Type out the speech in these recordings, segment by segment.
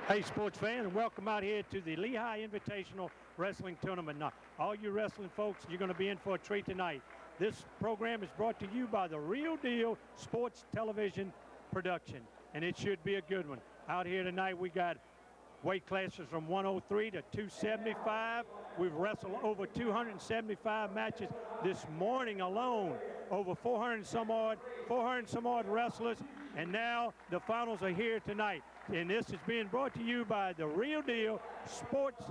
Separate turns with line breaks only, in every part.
Hey, sports fans, and welcome out here to the Lehigh Invitational Wrestling Tournament. Now, all you wrestling folks, you're going to be in for a treat tonight. This program is brought to you by the Real Deal Sports Television Production, and it should be a good one. Out here tonight, we got weight classes from 103 to 275. We've wrestled over 275 matches this morning alone, over 400 some odd wrestlers, and now the finals are here tonight. And this is being brought to you by the Real Deal Sports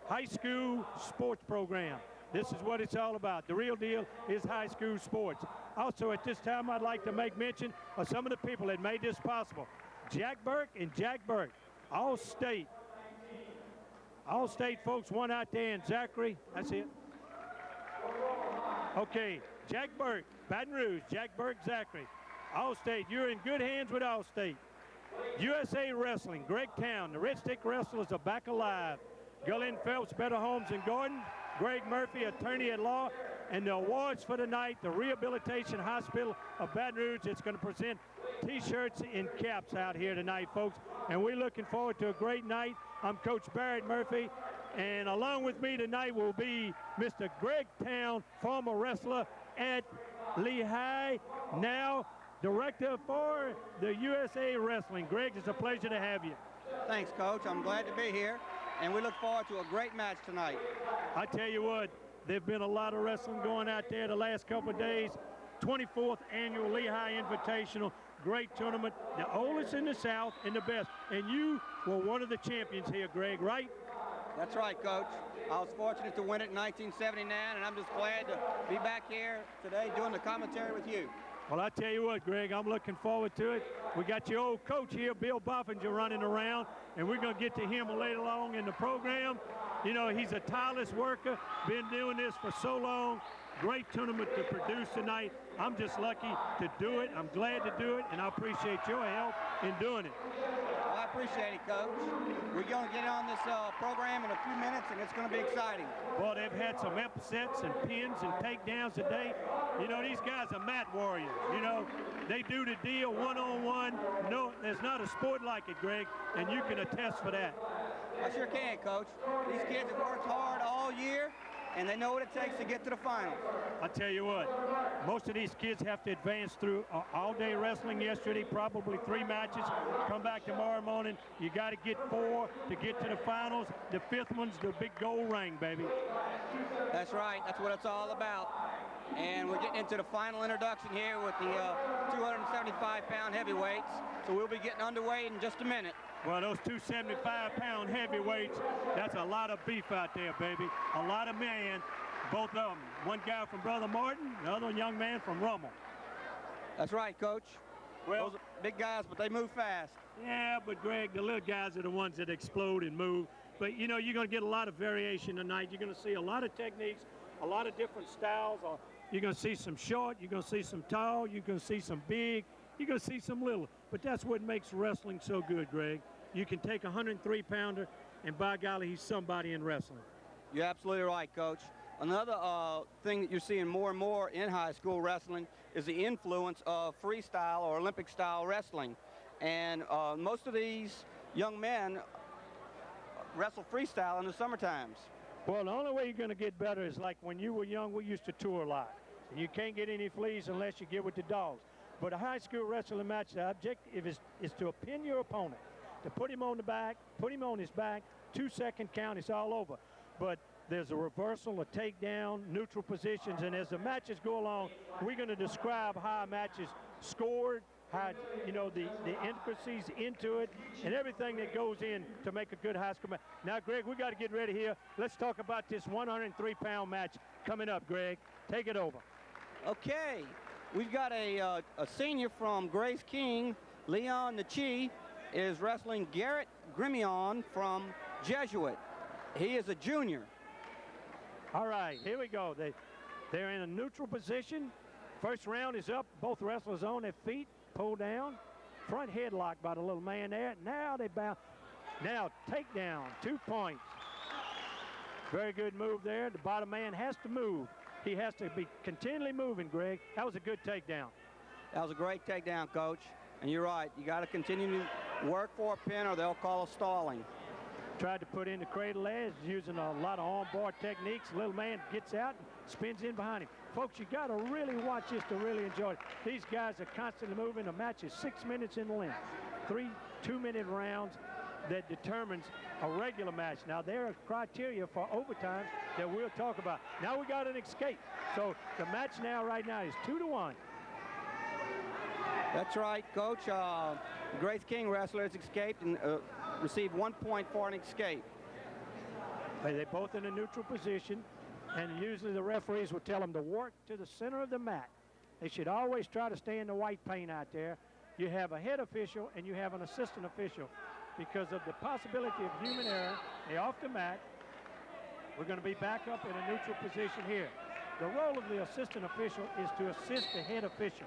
High School Sports Program. This is what it's all about. The Real Deal is high school sports. Also, at this time, I'd like to make mention of some of the people that made this possible. Jack Burke and Jack Burke, All-State. All-State folks, one out there in Zachary. That's it. Okay, Jack Burke, Baton Rouge, Jack Burke, Zachary. All-State, you're in good hands with All-State. USA Wrestling, Greg Town, the Red Stick Wrestlers are back alive. Glenn Phelps, Better Homes and Gordon, Greg Murphy, attorney at law, and the awards for tonight, the Rehabilitation Hospital of Baton Rouge. It's going to present T-shirts and caps out here tonight, folks, and we're looking forward to a great night. I'm Coach Barrett Murphy, and along with me tonight will be Mr. Greg Town, former wrestler at Lehigh, now Director for the USA Wrestling. Greg, it's a pleasure to have you.
Thanks, Coach. I'm glad to be here, and we look forward to a great match tonight.
I tell you what, there's been a lot of wrestling going out there the last couple of days. 24th Annual Lehigh Invitational, great tournament, the oldest in the South and the best. And you were one of the champions here, Greg, right?
That's right, Coach. I was fortunate to win it in 1979, and I'm just glad to be back here today doing the commentary with you.
Well, I tell you what, Greg, I'm looking forward to it. We got your old coach here, Bill Boffinger, running around, and we're going to get to him later on in the program. You know, he's a tireless worker, been doing this for so long. Great tournament to produce tonight. I'm just lucky to do it. I'm glad to do it, and I appreciate your help in doing it.
Well, I appreciate it, Coach. We're going to get on this program in a few minutes, and it's going to be exciting.
Well, they've had some upsets and pins and takedowns today. You know, these guys are mat warriors. You know, they do the deal one-on-one. No, there's not a sport like it, Greg, and you can attest for that.
I sure can, Coach. These kids have worked hard all year, and they know what it takes to get to the finals.
I tell you what, most of these kids have to advance through all-day wrestling yesterday, probably 3 matches. Come back tomorrow morning. You got to get 4 to get to the finals. The 5th one's the big gold ring, baby.
That's right. That's what it's all about. And we're getting into the final introduction here with the 275-pound heavyweights. So we'll be getting underway in just a minute.
Well, those 275-pound heavyweights, that's a lot of beef out there, baby. A lot of man, both of them. One guy from Brother Martin, the other young man from Rummel.
That's right, Coach.
Well,
those are big guys, but they move fast.
Yeah, but Greg, the little guys are the ones that explode and move. But, you know, you're going to get a lot of variation tonight. You're going to see a lot of techniques, a lot of different styles. You're going to see some short, you're going to see some tall, you're going to see some big, you're going to see some little. But that's what makes wrestling so good, Greg. You can take a 103-pounder, and by golly, he's somebody in wrestling.
You're absolutely right, Coach. Another thing that you're seeing more and more in high school wrestling is the influence of freestyle or Olympic-style wrestling. And most of these young men wrestle freestyle in the summer times.
Well, the only way you're going to get better is like when you were young, we used to tour a lot. And you can't get any fleas unless you get with the dogs. But a high school wrestling match, the objective is to pin your opponent, to put him on the back, put him on his back, 2-second count, it's all over. But there's a reversal, a takedown, neutral positions, and as the matches go along, we're going to describe how a match is scored, how, you know, the intricacies into it, and everything that goes in to make a good high school match. Now, Greg, we got to get ready here. Let's talk about this 103-pound match coming up, Greg. Take it over.
Okay. We've got a senior from Grace King, Leon Nachi, is wrestling Garrett Grimion from Jesuit. He is a junior.
All right, here we go. They're in a neutral position. First round is up. Both wrestlers on their feet, pull down. Front headlock by the little man there. Now they bounce. Now takedown, 2 points. Very good move there. The bottom man has to move. He has to be continually moving, Greg. That was a good takedown.
That was a great takedown, Coach. And you're right. You got to continue to work for a pin or they'll call a stalling.
Tried to put in the cradle edge using a lot of armbar techniques. Little man gets out and spins in behind him. Folks, you got to really watch this to really enjoy it. These guys are constantly moving. The match is 6 minutes in length. 3 2-minute rounds that determines a regular match. Now, there are criteria for overtime that we'll talk about. Now we got an escape. So the match right now is 2-1.
That's right, Coach. Grace King wrestlers escaped and received 1 point for an escape.
They're both in a neutral position, and usually the referees will tell them to work to the center of the mat. They should always try to stay in the white paint out there. You have a head official and you have an assistant official. Because of the possibility of human error, they're off the mat. We're going to be back up in a neutral position here. The role of the assistant official is to assist the head official.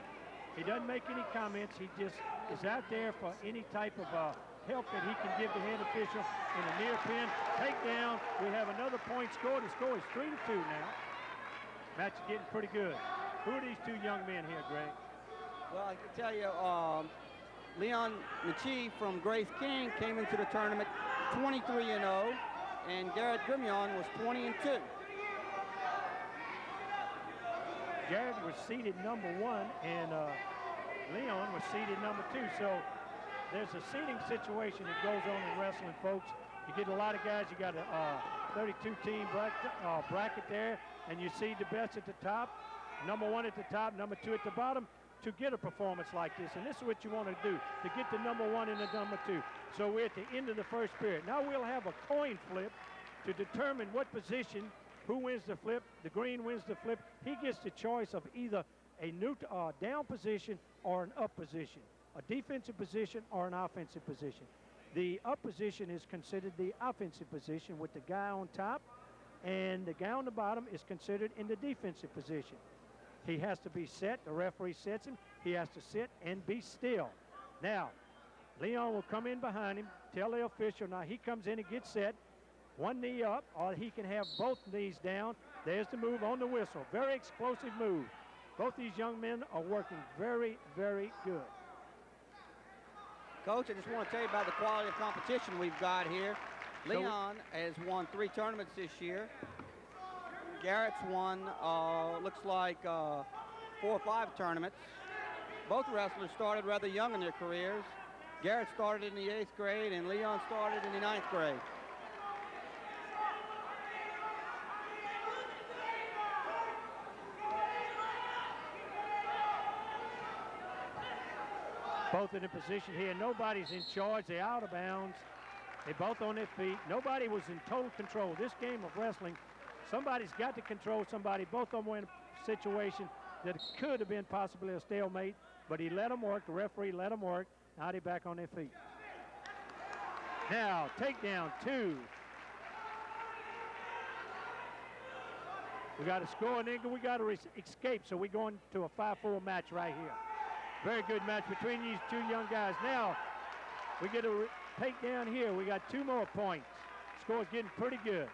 He doesn't make any comments. He just is out there for any type of help that he can give the head official in a near pin. Takedown. We have another point scored. The score is 3-2 now. Match is getting pretty good. Who are these two young men here, Greg?
Well, I can tell you, Leon Machi from Grace King came into the tournament 23-0, and Garrett Grimion was 20-2.
Garrett was seeded number 1, and Leon was seeded number 2. So there's a seeding situation that goes on in wrestling, folks. You get a lot of guys. You got a 32-team bracket there, and you see the best at the top, number 1 at the top, number 2 at the bottom, to get a performance like this. And this is what you want to do, to get the number 1 and the number 2. So we're at the end of the first period. Now we'll have a coin flip to determine what position, who wins the flip. The green wins the flip. He gets the choice of either a down position or an up position, a defensive position or an offensive position. The up position is considered the offensive position with the guy on top, and the guy on the bottom is considered in the defensive position. He has to be set. The referee sets him. He has to sit and be still. Now, Leon will come in behind him, tell the official. Now, he comes in and gets set. One knee up, or he can have both knees down. There's the move on the whistle. Very explosive move. Both these young men are working very, very good.
Coach, I just want to tell you about the quality of competition we've got here. Leon has won 3 tournaments this year. Garrett's won, looks like 4 or 5 tournaments. Both wrestlers started rather young in their careers. Garrett started in the 8th grade and Leon started in the 9th grade.
Both in a position here. Nobody's in charge. They're out of bounds. They're both on their feet. Nobody was in total control. This game of wrestling, somebody's got to control somebody. Both of them were in a situation that could have been possibly a stalemate, but he let them work. The referee let them work. Now they're back on their feet. Now, takedown 2. We got to score, and then we got to escape, so we're going to a 5-4 match right here. Very good match between these two young guys. Now, we get a takedown here. We got 2 more points. Score's getting pretty good.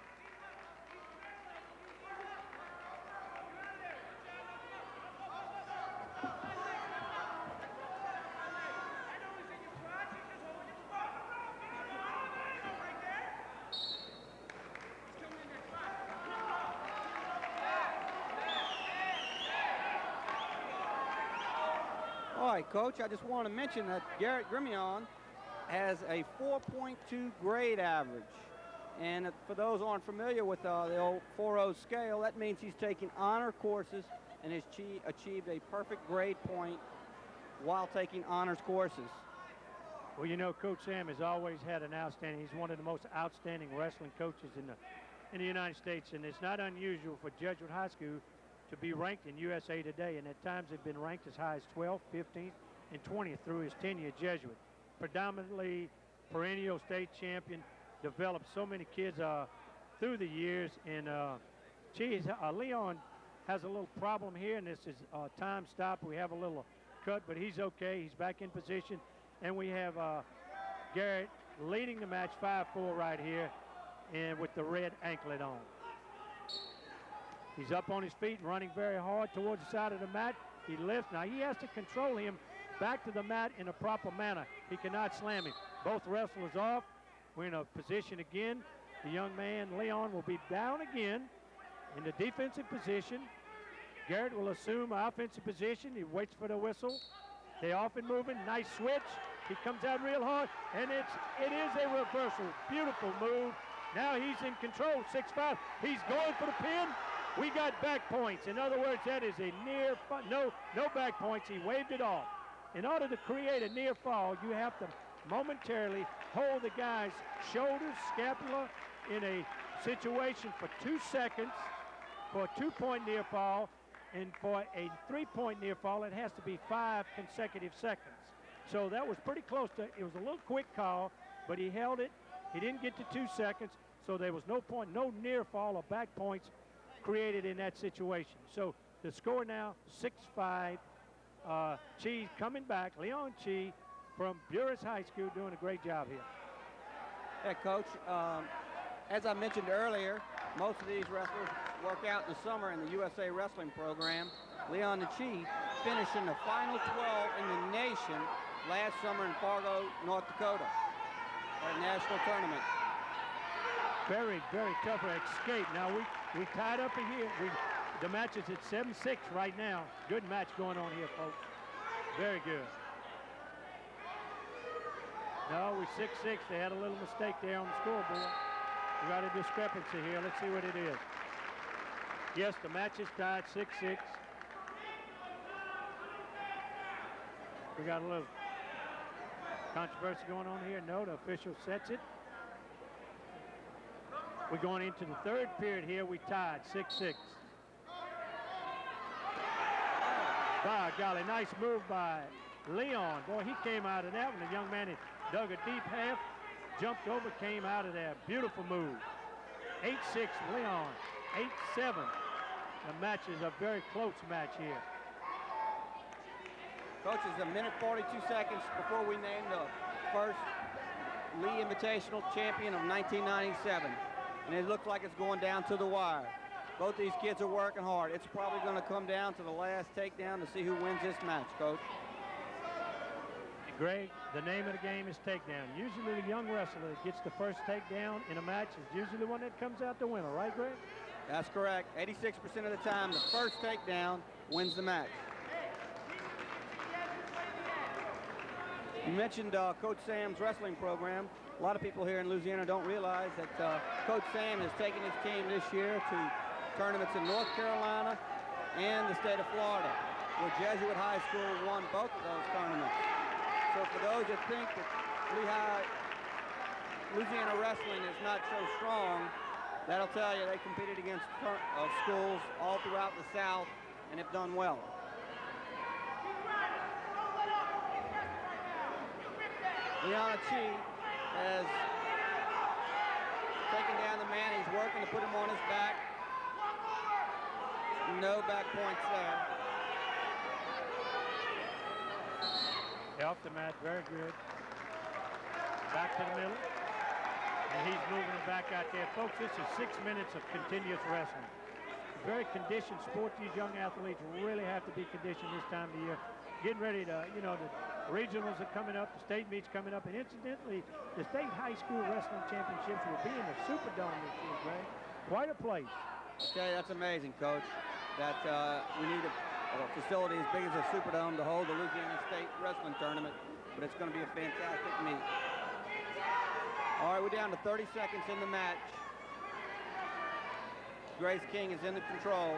All right, Coach, I just want to mention that Garrett Grimion has a 4.2 grade average. And for those who aren't familiar with the old 4.0 scale, that means he's taken honor courses and has achieved a perfect grade point while taking honors courses.
Well, you know, Coach Sam has always had an outstanding, he's one of the most outstanding wrestling coaches in the United States, and it's not unusual for Jesuit High School to be ranked in USA Today, and at times they've been ranked as high as 12th, 15th, and 20th through his tenure at Jesuit. Predominantly perennial state champion, developed so many kids through the years, and Leon has a little problem here, and this is time stop. We have a little cut, but he's okay. He's back in position, and we have Garrett leading the match 5-4 right here, and with the red anklet on. He's up on his feet and running very hard towards the side of the mat. He lifts. Now he has to control him back to the mat in a proper manner. He cannot slam him. Both wrestlers off. We're in a position again. The young man, Leon, will be down again in the defensive position. Garrett will assume offensive position. He waits for the whistle. They off and moving. Nice switch. He comes out real hard, and it is a reversal. Beautiful move. Now he's in control, 6-5. He's going for the pin. We got back points. In other words, that is a near, no back points. He waved it off. In order to create a near fall, you have to momentarily hold the guy's shoulders, scapula, in a situation for 2 seconds for a 2-point near fall, and for a 3-point near fall, it has to be 5 consecutive seconds. So that was pretty close to, it was a little quick call, but he held it. He didn't get to 2 seconds, so there was no point, no near fall or back points created in that situation. So the score now, 6-5. Chi coming back, Leon Chi from Buras High School, doing a great job here.
Yeah, Coach, as I mentioned earlier, most of these wrestlers work out in the summer in the USA Wrestling program. Leon Chi finished in the final 12 in the nation last summer in Fargo, North Dakota, at a national tournament.
Very, very tough escape. Now we tied up in here. The match is at 7-6 right now. Good match going on here, folks. Very good. No, we're 6-6. They had a little mistake there on the scoreboard. We got a discrepancy here. Let's see what it is. Yes, the match is tied 6-6. We got a little controversy going on here. No, the official sets it. We're going into the third period here. We tied 6-6. By golly, nice move by Leon. Boy, he came out of that one. The young man dug a deep half, jumped over, came out of there. Beautiful move. 8-6 Leon, 8-7. The match is a very close match here.
Coach, it's a minute 42 seconds before we name the first Lee Invitational champion of 1997. And it looks like it's going down to the wire. Both these kids are working hard. It's probably going to come down to the last takedown to see who wins this match, Coach.
Greg, the name of the game is takedown. Usually the young wrestler that gets the first takedown in a match is usually the one that comes out the winner, right, Greg?
That's correct. 86% of the time, the first takedown wins the match. You mentioned Coach Sam's wrestling program. A lot of people here in Louisiana don't realize that Coach Sam has taken his team this year to tournaments in North Carolina and the state of Florida, where Jesuit High School won both of those tournaments. So for those that think that Louisiana wrestling is not so strong, that'll tell you they competed against schools all throughout the South and have done well. Leon Chi has taken down the man. He's working to put him on his back. No back points there.
Off the mat, very good. Back to the middle. And he's moving it back out there. Folks, this is 6 minutes of continuous wrestling. Very conditioned sport. These young athletes really have to be conditioned this time of the year. Getting ready to, you know, the regionals are coming up, the state meets coming up, and incidentally, the state high school wrestling championships will be in the Superdome this year, Greg. Quite a place.
Okay, that's amazing, Coach. That we need a facility as big as a Superdome to hold the Louisiana State Wrestling Tournament, but it's going to be a fantastic meet. All right, we're down to 30 seconds in the match. Grace King is in the control.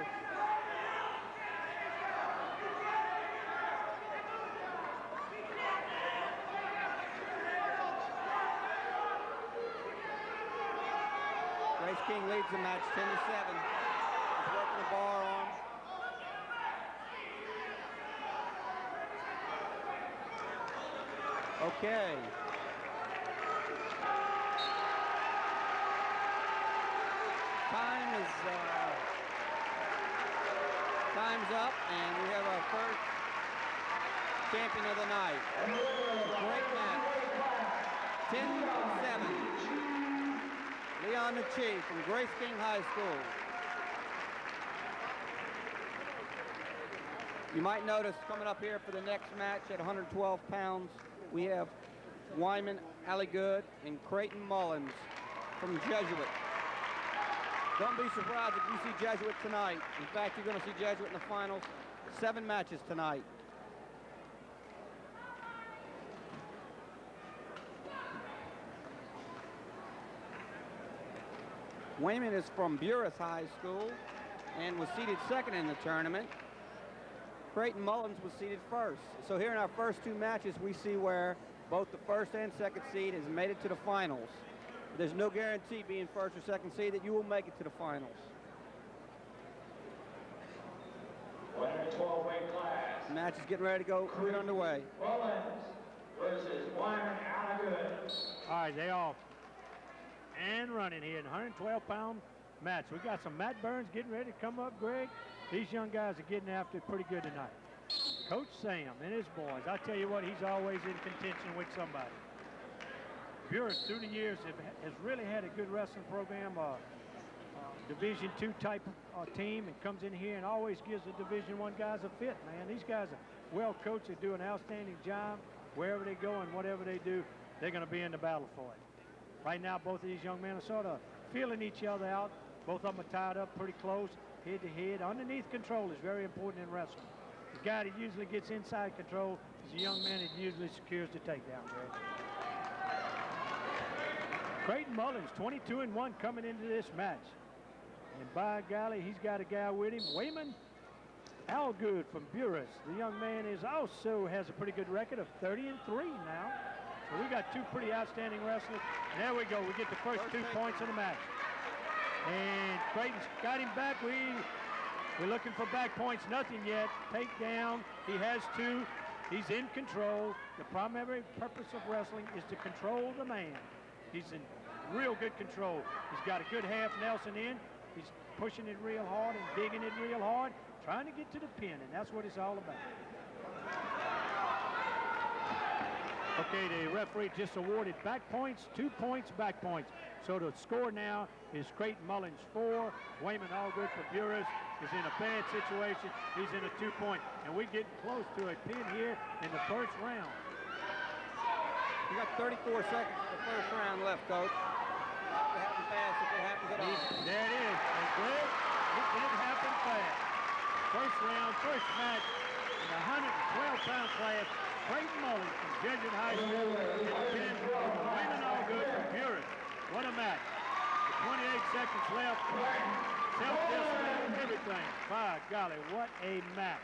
Grace King leads the match 10-7. He's working the bar arm. Okay. Time's up, and we have our first champion of the night. Great match. 10-7. Leon Chi from Grace King High School. You might notice coming up here for the next match at 112 pounds, we have Wyman Alligood and Creighton Mullins from Jesuit. Don't be surprised if you see Jesuit tonight. In fact, you're going to see Jesuit in the finals. 7 matches tonight. Wayman is from Buras High School and was seeded 2nd in the tournament. Creighton Mullins was seeded 1st. So here in our first 2 matches, we see where both the 1st and 2nd seed has made it to the finals. There's no guarantee being 1st or 2nd seed that you will make it to the finals. The match is getting ready to go, get underway.
Mullins versus Wyman Alligood.
All right, they off and running here in 112-pound match. We got some Matt Burns getting ready to come up, Greg. These young guys are getting after it pretty good tonight. Coach Sam and his boys, I tell you what, he's always in contention with somebody. Buras, through the years, has really had a good wrestling program, Division II type team, and comes in here and always gives the Division I guys a fit, man. These guys are well coached. They do an outstanding job. Wherever they go and whatever they do, they're going to be in the battle for it. Right now, both of these young men are sort of feeling each other out. Both of them are tied up pretty close, head to head. Underneath control is very important in wrestling. The guy that usually gets inside control is a young man that usually secures the takedown, Greg. Creighton Mullins, 22-1 coming into this match. And by golly, he's got a guy with him, Wayman Alligood from Buras. The young man also has a pretty good record of 30-3 now. So we got 2 pretty outstanding wrestlers. There we go. We get the first 2 points of the match. And Creighton's got him back. We're looking for back points. Nothing yet. Takedown. He has 2. He's in control. The primary purpose of wrestling is to control the man. He's in real good control. He's got a good half Nelson in. He's pushing it real hard and digging it real hard, trying to get to the pin, and that's what it's all about. Okay, the referee just awarded back points, 2 points, back points. So the score now is Creighton Mullins 4, Wayman Alligood for Buras is in a bad situation. He's in a 2-point, and we're getting close to a pin here in the first round.
You got 34 seconds of the first round left, Coach. It happens fast if it happens at all.
There it is. And Greg, it did happen fast. First round, first match in the 112-pound class. Creighton Mullins from Jesuit High School. Pin Wayman Alligood from Buras. What a match. With 28 seconds left. Self-discipline, everything. By golly, what a match.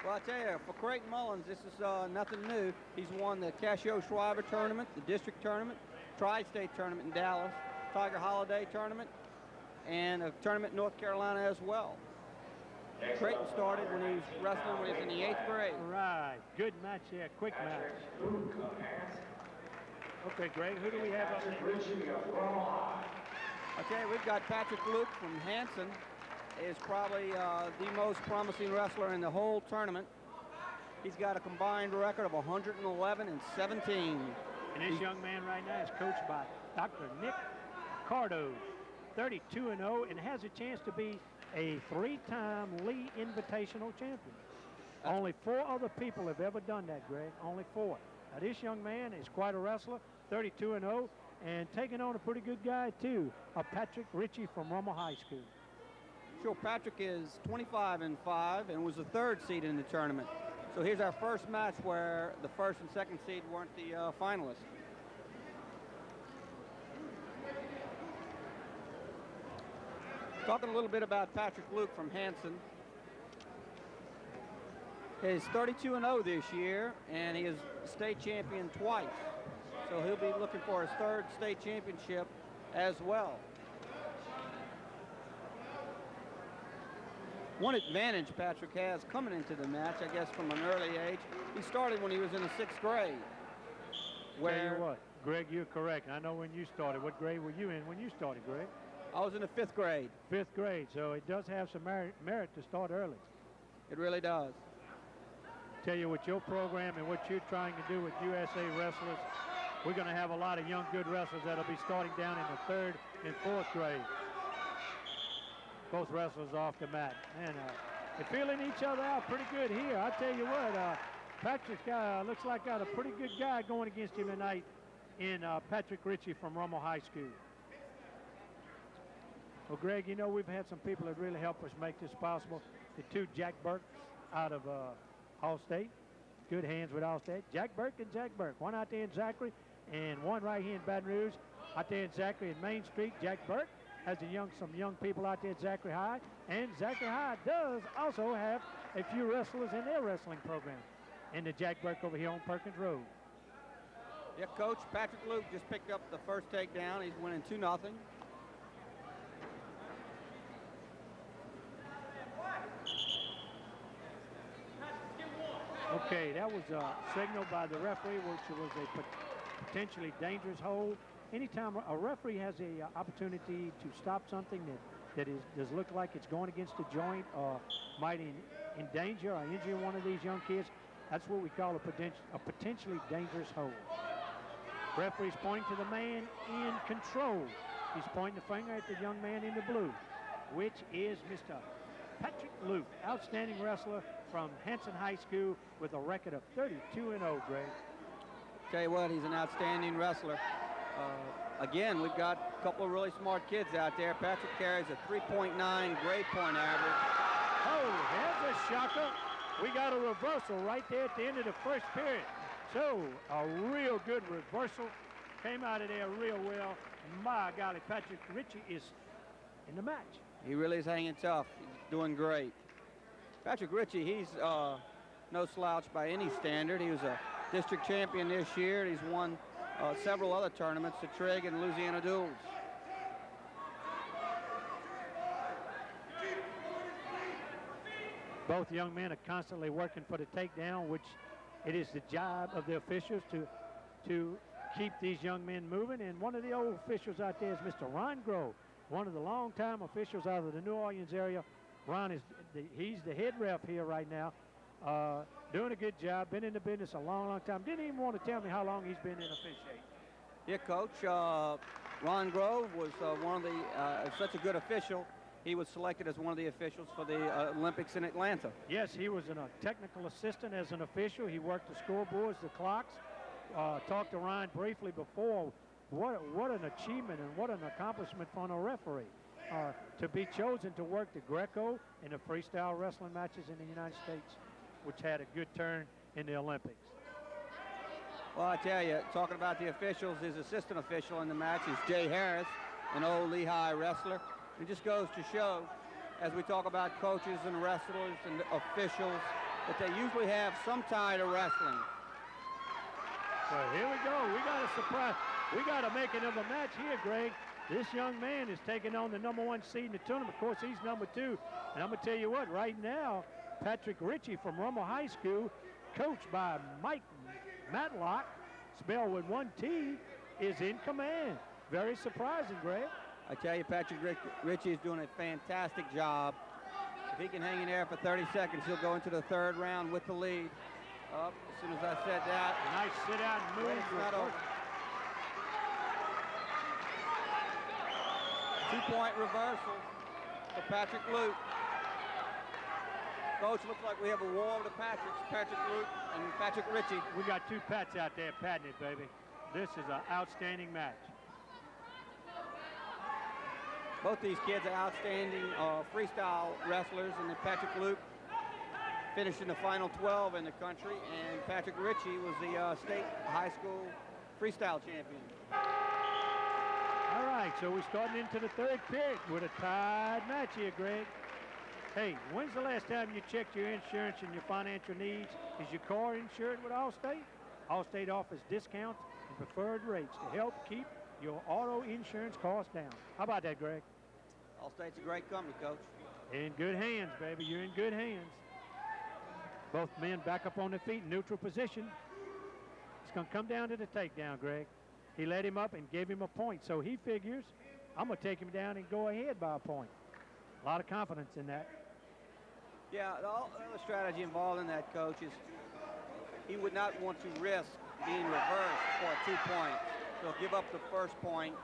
Well, I tell you, for Creighton Mullins, this is nothing new. He's won the Casio Shriver tournament, the district tournament, Tri-State tournament in Dallas, Tiger Holiday tournament, and a tournament in North Carolina as well. Creighton started when he was wrestling when he was in the 8th grade.
Right. Good match here. Quick match. Okay, Greg, who do we have up next?
Okay, we've got Patrick Luke from Hanson. Is probably the most promising wrestler in the whole tournament. He's got a combined record of 111 and 17.
And this young man right now is coached by Dr. Nick Cardo, 32-0, and has a chance to be a 3-time Lee Invitational champion. Only 4 other people have ever done that, Greg. Only 4. Now, this young man is quite a wrestler, 32-0, and taking on a pretty good guy, too, Patrick Ritchie from Rummel High School.
Sure, Patrick is 25-5 and was the 3rd seed in the tournament. So here's our first match where the 1st and 2nd seed weren't the finalists. Talking a little bit about Patrick Luke from Hanson. He's 32-0 this year, and he is state champion twice. So he'll be looking for his 3rd state championship as well. One advantage Patrick has coming into the match, I guess, from an early age, he started when he was in the 6th grade.
Tell you what, Greg, you're correct. I know when you started. What grade were you in when you started, Greg?
I was in the 5th grade.
5th grade, so it does have some merit to start early.
It really does.
Tell you, with your program and what you're trying to do with USA wrestlers, we're going to have a lot of young, good wrestlers that'll be starting down in the 3rd and 4th grade. Both wrestlers off the mat. And They're feeling each other out pretty good here. I tell you what, Patrick looks like got a pretty good guy going against him tonight in Patrick Ritchie from Rummel High School. Well, Greg, you know, we've had some people that really helped us make this possible. The two Jack Burks out of Allstate. Good hands with Allstate. Jack Burke and Jack Burke. One out there in Zachary and one right here in Baton Rouge. Out there in Zachary and Main Street, Jack Burke has some young people out there at Zachary High. And Zachary High does also have a few wrestlers in their wrestling program. And the Jack Burke over here on Perkins Road.
Yeah, Coach, Patrick Luke just picked up the first takedown. He's winning 2-0.
Okay, that was a signal by the referee, which was a potentially dangerous hold. Anytime a referee has an opportunity to stop something that does look like it's going against the joint or might endanger or injure one of these young kids, that's what we call a potentially dangerous hold. Referee's pointing to the man in control. He's pointing the finger at the young man in the blue, which is Mr. Patrick Luke, outstanding wrestler from Hanson High School with a record of 32-0, Greg.
Tell you what, he's an outstanding wrestler. Again, we've got a couple of really smart kids out there. Patrick carries a 3.9 grade point average.
Oh, there's a shocker. We got a reversal right there at the end of the first period. So, a real good reversal. Came out of there real well. My golly, Patrick Ritchie is in the match.
He really is hanging tough. He's doing great. Patrick Ritchie, he's no slouch by any standard. He was a district champion this year. He's won several other tournaments, the Trig and Louisiana Duels.
Both young men are constantly working for the takedown, which it is the job of the officials to keep these young men moving. And one of the old officials out there is Mr. Ron Grove, one of the longtime officials out of the New Orleans area. Ron he's the head ref here right now, doing a good job. Been in the business a long time. Didn't even want to tell me how long he's been in officiating.
Yeah, Coach. Ron Grove was one of the such a good official. He was selected as one of the officials for the Olympics in Atlanta.
Yes, he was a technical assistant as an official. He worked the scoreboards, the clocks. Talked to Ron briefly before. What an achievement and what an accomplishment for a referee to be chosen to work the Greco and the freestyle wrestling matches in the United States, which had a good turn in the Olympics.
Well, I tell you, talking about the officials, his assistant official in the match is Jay Harris, an old Lehigh wrestler. It just goes to show, as we talk about coaches and wrestlers and officials, that they usually have some tie to wrestling.
Well, here we go. We got a surprise. We got a making of a match here, Greg. This young man is taking on the #1 seed in the tournament. Of course, he's #2. And I'm going to tell you what, right now, Patrick Ritchie from Rummel High School, coached by Mike Matlock, spelled with 1 T, is in command. Very surprising, Greg.
I tell you, Patrick Ritchie is doing a fantastic job. If he can hang in there for 30 seconds, he'll go into the 3rd round with the lead. Up as soon as I said that.
Nice sit out and move.
It's not over. 2-point reversal for Patrick Luke. Coach, looks like we have a war of the Patricks, Patrick Luke and Patrick Ritchie.
We got 2 Pats out there patting it, baby. This is an outstanding match.
Both these kids are outstanding freestyle wrestlers, and then Patrick Luke finished in the final 12 in the country, and Patrick Ritchie was the state high school freestyle champion.
All right, so we're starting into the 3rd period with a tied match here, Greg. Hey, when's the last time you checked your insurance and your financial needs? Is your car insured with Allstate? Allstate offers discounts and preferred rates to help keep your auto insurance costs down. How about that, Greg?
Allstate's a great company, Coach.
In good hands, baby. You're in good hands. Both men back up on their feet, neutral position. It's going to come down to the takedown, Greg. He let him up and gave him a point, so he figures, I'm going to take him down and go ahead by a point. A lot of confidence in that.
Yeah, the other strategy involved in that, Coach, is he would not want to risk being reversed for a 2-point. So give up the first point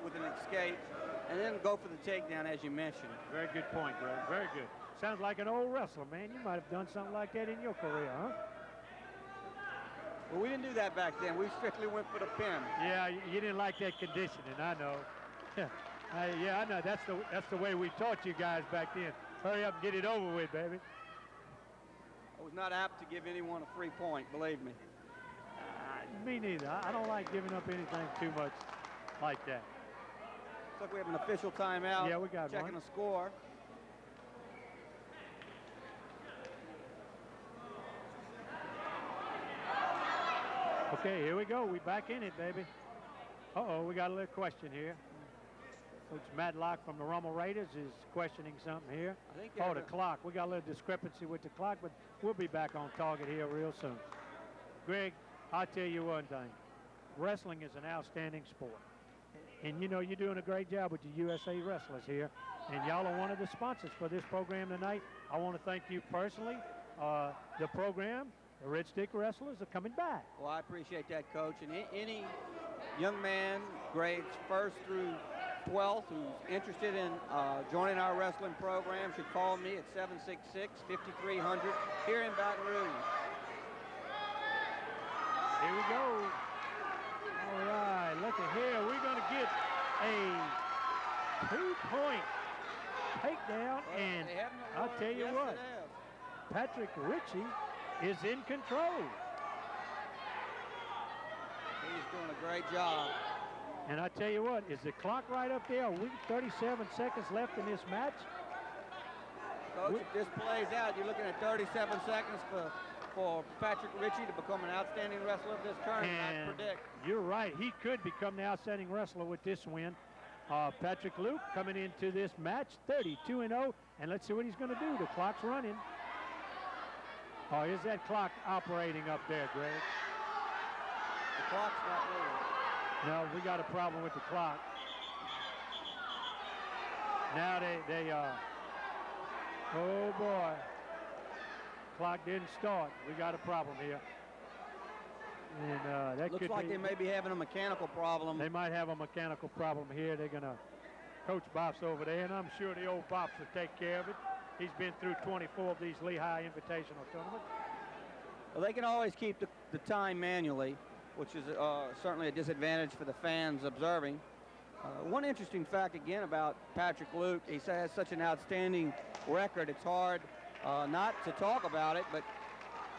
with an escape and then go for the takedown, as you mentioned.
Very good point, Greg. Very good. Sounds like an old wrestler, man. You might have done something like that in your career, huh?
Well, we didn't do that back then. We strictly went for the pin.
Yeah, you didn't like that conditioning, I know. Yeah, I know. That's the way we taught you guys back then. Hurry up and get it over with, baby.
I was not apt to give anyone a free point, believe me.
Me neither. I don't like giving up anything too much like that.
Looks like we have an official timeout.
Yeah, we got
checking
one.
the score.
Okay, here we go. We back in it, baby. Uh-oh, we got a little question here. Coach Matt Locke from the Rummel Raiders is questioning something here.
I think
the clock. We got a little discrepancy with the clock, but we'll be back on target here real soon. Greg, I'll tell you one thing. Wrestling is an outstanding sport. And you know, you're doing a great job with the USA Wrestlers here. And y'all are one of the sponsors for this program tonight. I want to thank you personally. The program, the Red Stick Wrestlers, are coming back.
Well, I appreciate that, Coach. And any young man, grades 1st through 12th, who's interested in joining our wrestling program should call me at 766-5300 here in Baton Rouge.
Here we go. All right, look at here. We're going to get a 2-point takedown, and I'll tell you what, Patrick Ritchie is in control.
He's doing a great job.
And I tell you what, is the clock right up there? 37 seconds left in this match.
Coach, if this plays out, you're looking at 37 seconds for Patrick Ritchie to become an outstanding wrestler of this tournament.
And
I predict.
You're right. He could become the outstanding wrestler with this win. Patrick Luke coming into this match 32-0. And let's see what he's going to do. The clock's running. Oh, is that clock operating up there, Greg?
The clock's not moving.
No, we got a problem with the clock. Now oh boy. Clock didn't start. We got a problem here. And that
looks like they may be having a mechanical problem.
They might have a mechanical problem here. They're going to Coach Bops over there, and I'm sure the old Bops will take care of it. He's been through 24 of these Lehigh Invitational tournaments.
Well, they can always keep the time manually, which is certainly a disadvantage for the fans observing. One interesting fact, again, about Patrick Luke, he has such an outstanding record. It's hard not to talk about it, but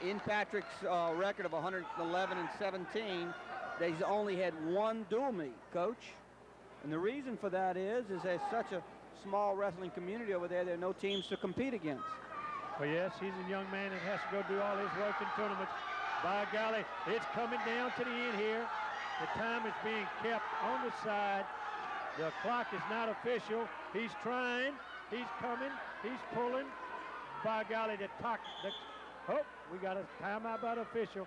in Patrick's record of 111-17, he's only had one dual meet, Coach. And the reason for that is there's such a small wrestling community over there. There are no teams to compete against.
Well, yes, he's a young man that has to go do all his work in tournaments. By golly, it's coming down to the end here. The time is being kept on the side. The clock is not official. He's trying. He's coming. He's pulling. By golly, oh, we got a timeout by the official.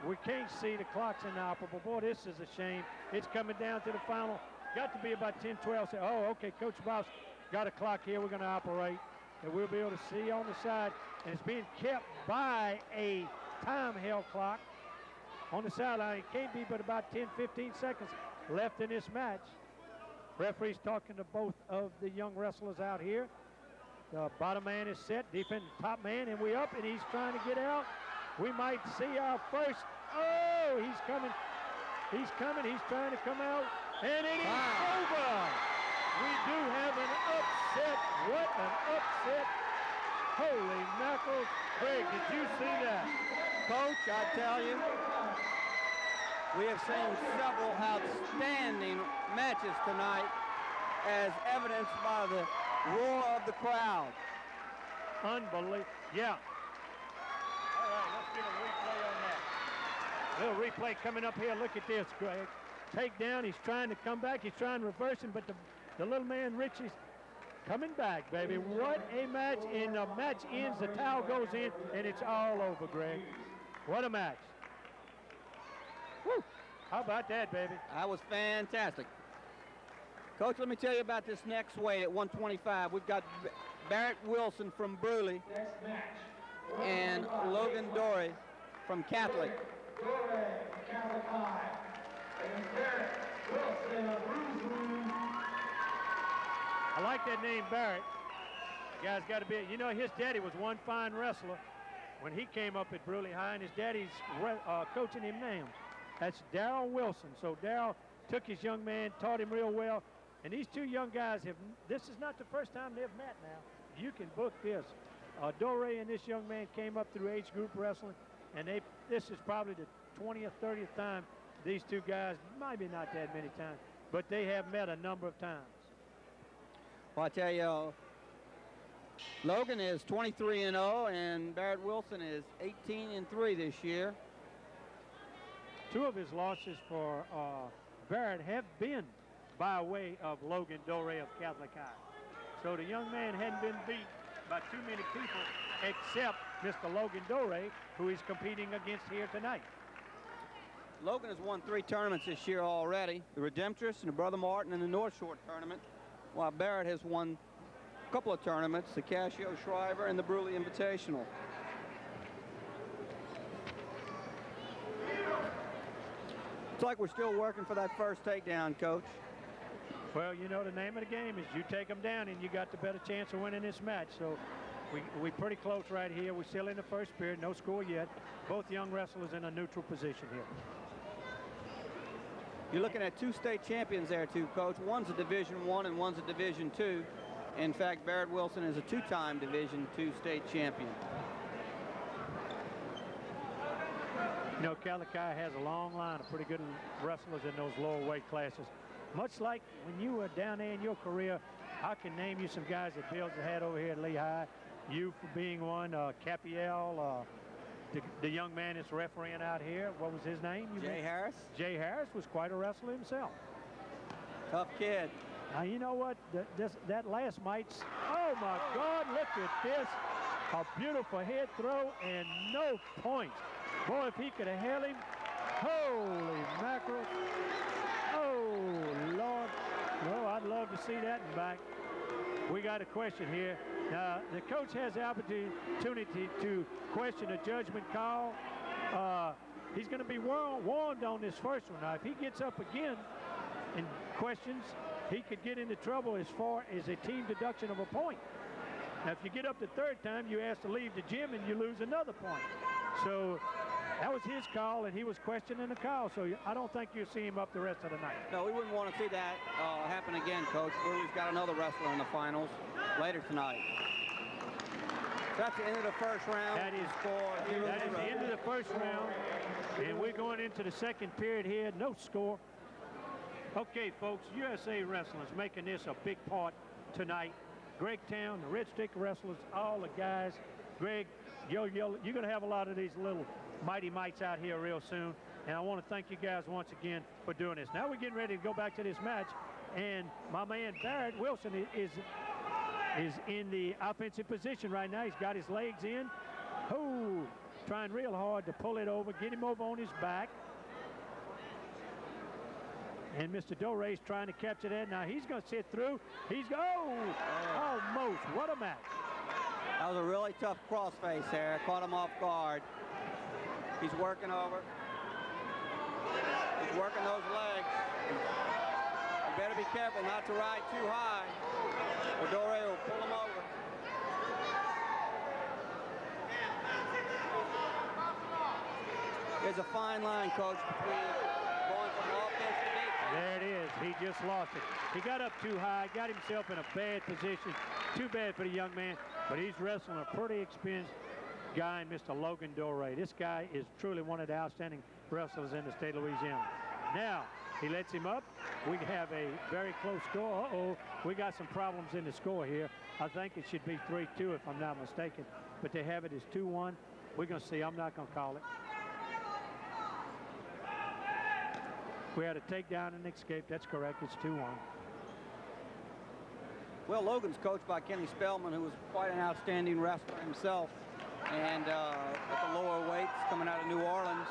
We can't see. The clock's inoperable. Boy, this is a shame. It's coming down to the final. Got to be about 10, 12. Oh, okay, Coach Boss got a clock here. We're going to operate. And we'll be able to see on the side. And it's being kept by a time-held clock on the sideline. It can't be but about 10, 15 seconds left in this match. Referee's talking to both of the young wrestlers out here. The bottom man is set, defending top man, and we up, and he's trying to get out. We might see our first. Oh, he's coming. He's coming. He's trying to come out, and it is over. We do have an upset. What an upset. Holy mackerel. Craig, did you see that?
Coach, I tell you, we have seen several outstanding matches tonight, as evidenced by the roar of the crowd.
Unbelievable. Yeah. All right, let's get a replay on that. Little replay coming up here. Look at this, Greg. Takedown. He's trying to come back. He's trying to reverse him, but the little man, Richie's coming back, baby. What a match. And the match ends. The towel goes in, and it's all over, Greg. What a match. Woo. How about that, baby?
That was fantastic. Coach, let me tell you about this next weight at 125. We've got Barrett Wilson from Bruley and Logan Dory from Catholic.
Dory, Catholic High. And Barrett Wilson of Bruce.
I like that name, Barrett. Guy's got to be, you know, his daddy was one fine wrestler when he came up at Bruley High, and his daddy's coaching him now. That's Darrell Wilson. So Darrell took his young man, taught him real well. And these two young guys this is not the first time they've met now. You can book this. Dore and this young man came up through age group wrestling, and this is probably the 20th, 30th time these two guys, maybe not that many times, but they have met a number of times.
Well, I tell you, Logan is 23-0, and Barrett Wilson is 18-3 this year.
Two of his losses for Barrett have been by way of Logan Dore of Catholic High. So the young man hadn't been beat by too many people except Mr. Logan Dore, who he's competing against here tonight.
Logan has won 3 tournaments this year already, the Redemptress and the Brother Martin and the North Shore tournament, while Barrett has won a couple of tournaments, the Casio Shriver and the Bruley Invitational. It's like we're still working for that first takedown, Coach.
Well, you know, the name of the game is you take them down and you got the better chance of winning this match. So we're pretty close right here. We're still in the first period, no score yet. Both young wrestlers in a neutral position here.
You're looking at 2 state champions there, too, Coach. One's a Division I and one's a Division II. In fact, Barrett Wilson is a 2-time Division II state champion.
You know, Catholic High has a long line of pretty good wrestlers in those lower weight classes. Much like when you were down there in your career, I can name you some guys that Bills had over here at Lehigh. You for being one, Capiel, the young man that's refereeing out here. What was his name?
Jay Harris.
Jay Harris was quite a wrestler himself.
Tough kid.
Now, you know what? That last might's, oh, my God, look at this. A beautiful head throw and no points. Boy, if he could have held him, holy mackerel. Oh, Lord. No, I'd love to see that in back. We got a question here. Now, the coach has the opportunity to question a judgment call. He's going to be warned on this first one. Now, if he gets up again and questions, he could get into trouble as far as a team deduction of a point. Now, if you get up the third time, you ask to leave the gym and you lose another point. So that was his call, and he was questioning the call. So I don't think you'll see him up the rest of the night.
No, we wouldn't want to see that happen again, Coach. Bruley's got another wrestler in the finals later tonight. So that's the end of the first round.
That is the end of the first round, and we're going into the second period here. No score. Okay, folks, USA Wrestling is making this a big part tonight. Greg Town, the Red Stick Wrestlers, all the guys. Greg, you're going to have a lot of these little mighty mites out here real soon, and I want to thank you guys once again for doing this. Now we're getting ready to go back to this match, and my man Barrett Wilson is in the offensive position right now. He's got his legs in. Oh, trying real hard to pull it over, get him over on his back. And Mr. Dore's trying to capture that. Now he's going to sit through. Almost. What a match.
That was a really tough crossface there. Caught him off guard. He's working over. He's working those legs. You better be careful not to ride too high, or Dore will pull him over. There's a fine line, Coach, between going from offense to defense.
There it is. He just lost it. He got up too high, got himself in a bad position. Too bad for the young man, but he's wrestling a pretty experienced guy, Mr. Logan Dore. This guy is truly one of the outstanding wrestlers in the state of Louisiana. Now, he lets him up. We have a very close score. Uh-oh, we got some problems in the score here. I think it should be 3-2 if I'm not mistaken, but they have it as 2-1. We're going to see. I'm not going to call it. We had a takedown and escape. That's correct. It's 2-1.
Well, Logan's coached by Kenny Spellman, who was quite an outstanding wrestler himself, and at the lower weights coming out of New Orleans.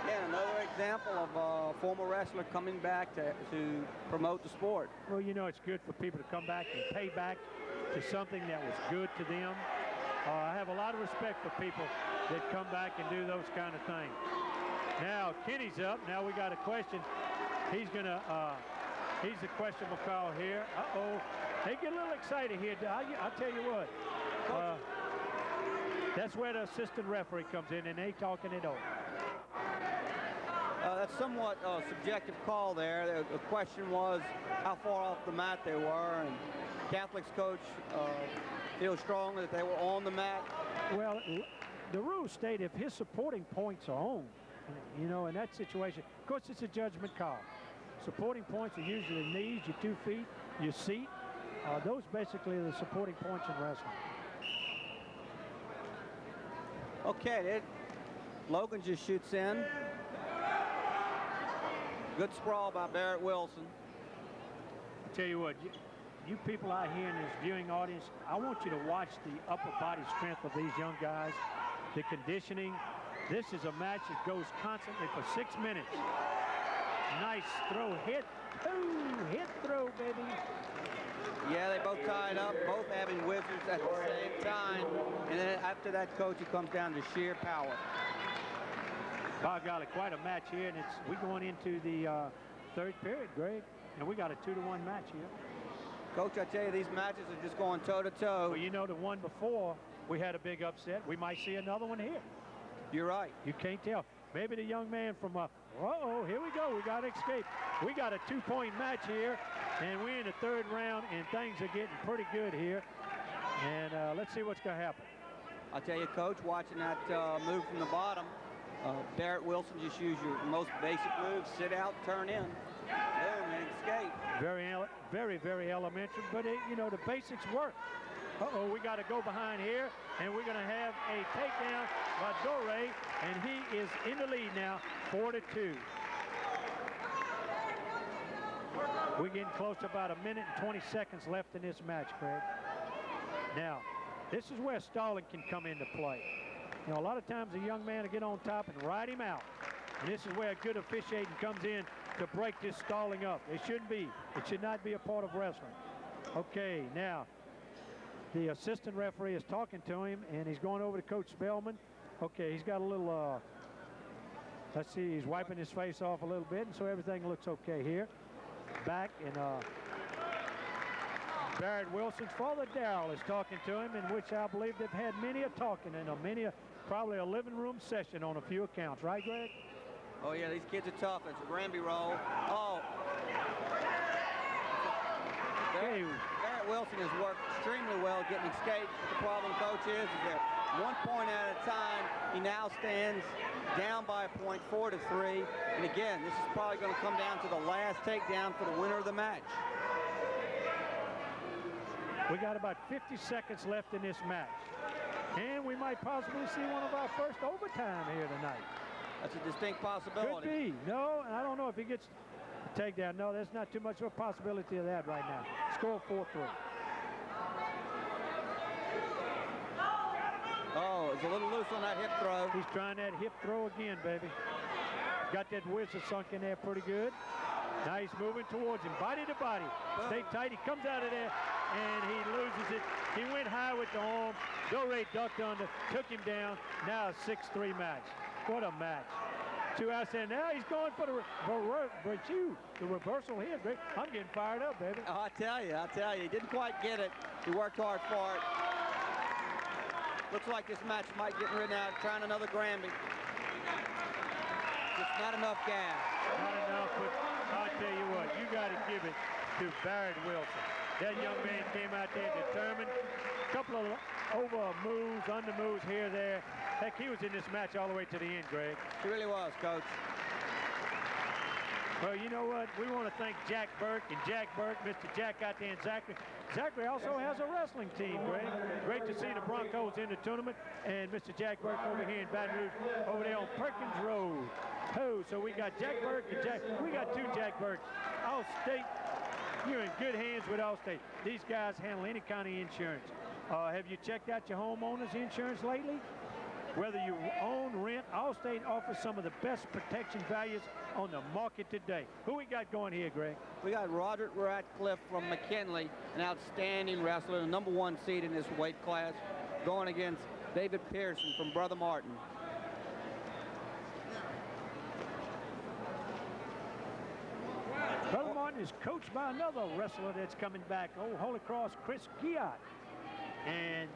Again, another example of a former wrestler coming back to promote the sport.
Well, you know, it's good for people to come back and pay back to something that was good to them. I have a lot of respect for people that come back and do those kind of things. Now, Kenny's up. Now we got a question. He's going to He's the questionable call here. Uh-oh. They get a little excited here. I'll tell you what. That's where the assistant referee comes in, and they talking it over.
That's somewhat subjective call there. The question was how far off the mat they were, and Catholic's coach feels strongly that they were on the mat.
Well, the rules state if his supporting points are on, you know, in that situation, of course, it's a judgment call. Supporting points are usually knees, your 2 feet, your seat. Those basically are the supporting points in wrestling.
Okay, Logan just shoots in. Good sprawl by Barrett Wilson.
I'll tell you what, you people out here in this viewing audience, I want you to watch the upper body strength of these young guys, the conditioning. This is a match that goes constantly for 6 minutes. Nice throw, hit, hit throw, baby.
Yeah, they both tied up, both having wizards at the same time. And then after that, coach, it comes down to sheer power.
By golly, quite a match here, and we're going into the third period, Greg, and we got a 2-to-1 match here.
Coach, I tell you, these matches are just going toe-to-toe.
Well, you know, the one before, we had a big upset. We might see another one here.
You're right.
You can't tell. Maybe the young man from, uh-oh, here we go. We got to escape. We got a 2-point match here, and we're in the third round, and things are getting pretty good here. And let's see what's going to happen.
I'll tell you, Coach, watching that move from the bottom, Barrett Wilson just used your most basic move, sit out, turn in, boom, and escape.
Very, very elementary, but you know, the basics work. Uh-oh, we got to go behind here, and we're going to have a takedown by Dore, and he is in the lead now, 4-2. We're getting close to about 1 minute and 20 seconds left in this match, Craig. Now, this is where stalling can come into play. You know, a lot of times a young man will get on top and ride him out. And this is where good officiating comes in to break this stalling up. It shouldn't be. It should not be a part of wrestling. Okay, now, the assistant referee is talking to him, and he's going over to Coach Spellman. Okay, he's got a little, let's see, he's wiping his face off a little bit, and so everything looks okay here. Back, and Barrett Wilson's father, Darrell, is talking to him, in which I believe they've had many a talking and probably a living room session on a few accounts. Right, Greg?
Oh, yeah, these kids are tough. It's a Granby roll. Oh.
Okay.
Barrett Wilson has worked extremely well getting escaped. But the problem, Coach, is that 1 point at a time, he now stands down by a point, 4-3. And again, this is probably going to come down to the last takedown for the winner of the match.
We got about 50 seconds left in this match. And we might possibly see one of our first overtime here tonight.
That's a distinct possibility.
Could be. No, I don't know if he gets a takedown. No, there's not too much of a possibility of that right now. Score 4-3.
Oh, it's a little loose on that hip throw.
He's trying that hip throw again, baby. Got that wizard sunk in there pretty good. Now he's moving towards him, body to body. Stay tight. He comes out of there, and he loses it. He went high with the arm. Dore ducked under, took him down. Now a 6-3 match. What a match. 2 outs there. Now he's going for the reversal here, Greg. I'm getting fired up, baby.
Oh, I tell you, he didn't quite get it. He worked hard for it. Looks like this match might get written out. Trying another Granby. Just not enough gas.
Not enough, but I'll tell you what, you got to give it to Barrett Wilson. That young man came out there determined. A couple of over moves, under moves here, there. Heck, he was in this match all the way to the end, Greg.
He really was, Coach.
Well, you know what? We want to thank Jack Burke and Jack Burke, Mr. Jack out there, and Zachary. Zachary also has a wrestling team, Greg. Great to see the Broncos in the tournament. And Mr. Jack Burke over here in Baton Rouge, over there on Perkins Road. Oh, so we got Jack Burke and Jack. We got 2 Jack Burkes. Allstate, you're in good hands with Allstate. These guys handle any kind of insurance. Have you checked out your homeowner's insurance lately? Whether you own, rent, Allstate offers some of the best protection values on the market today. Who we got going here, Greg?
We got Roderick Ratcliffe from McKinley, an outstanding wrestler, the #1 seed in this weight class, going against David Pearson from Brother Martin.
Brother Martin is coached by another wrestler that's coming back, Holy Cross, Chris Giat. And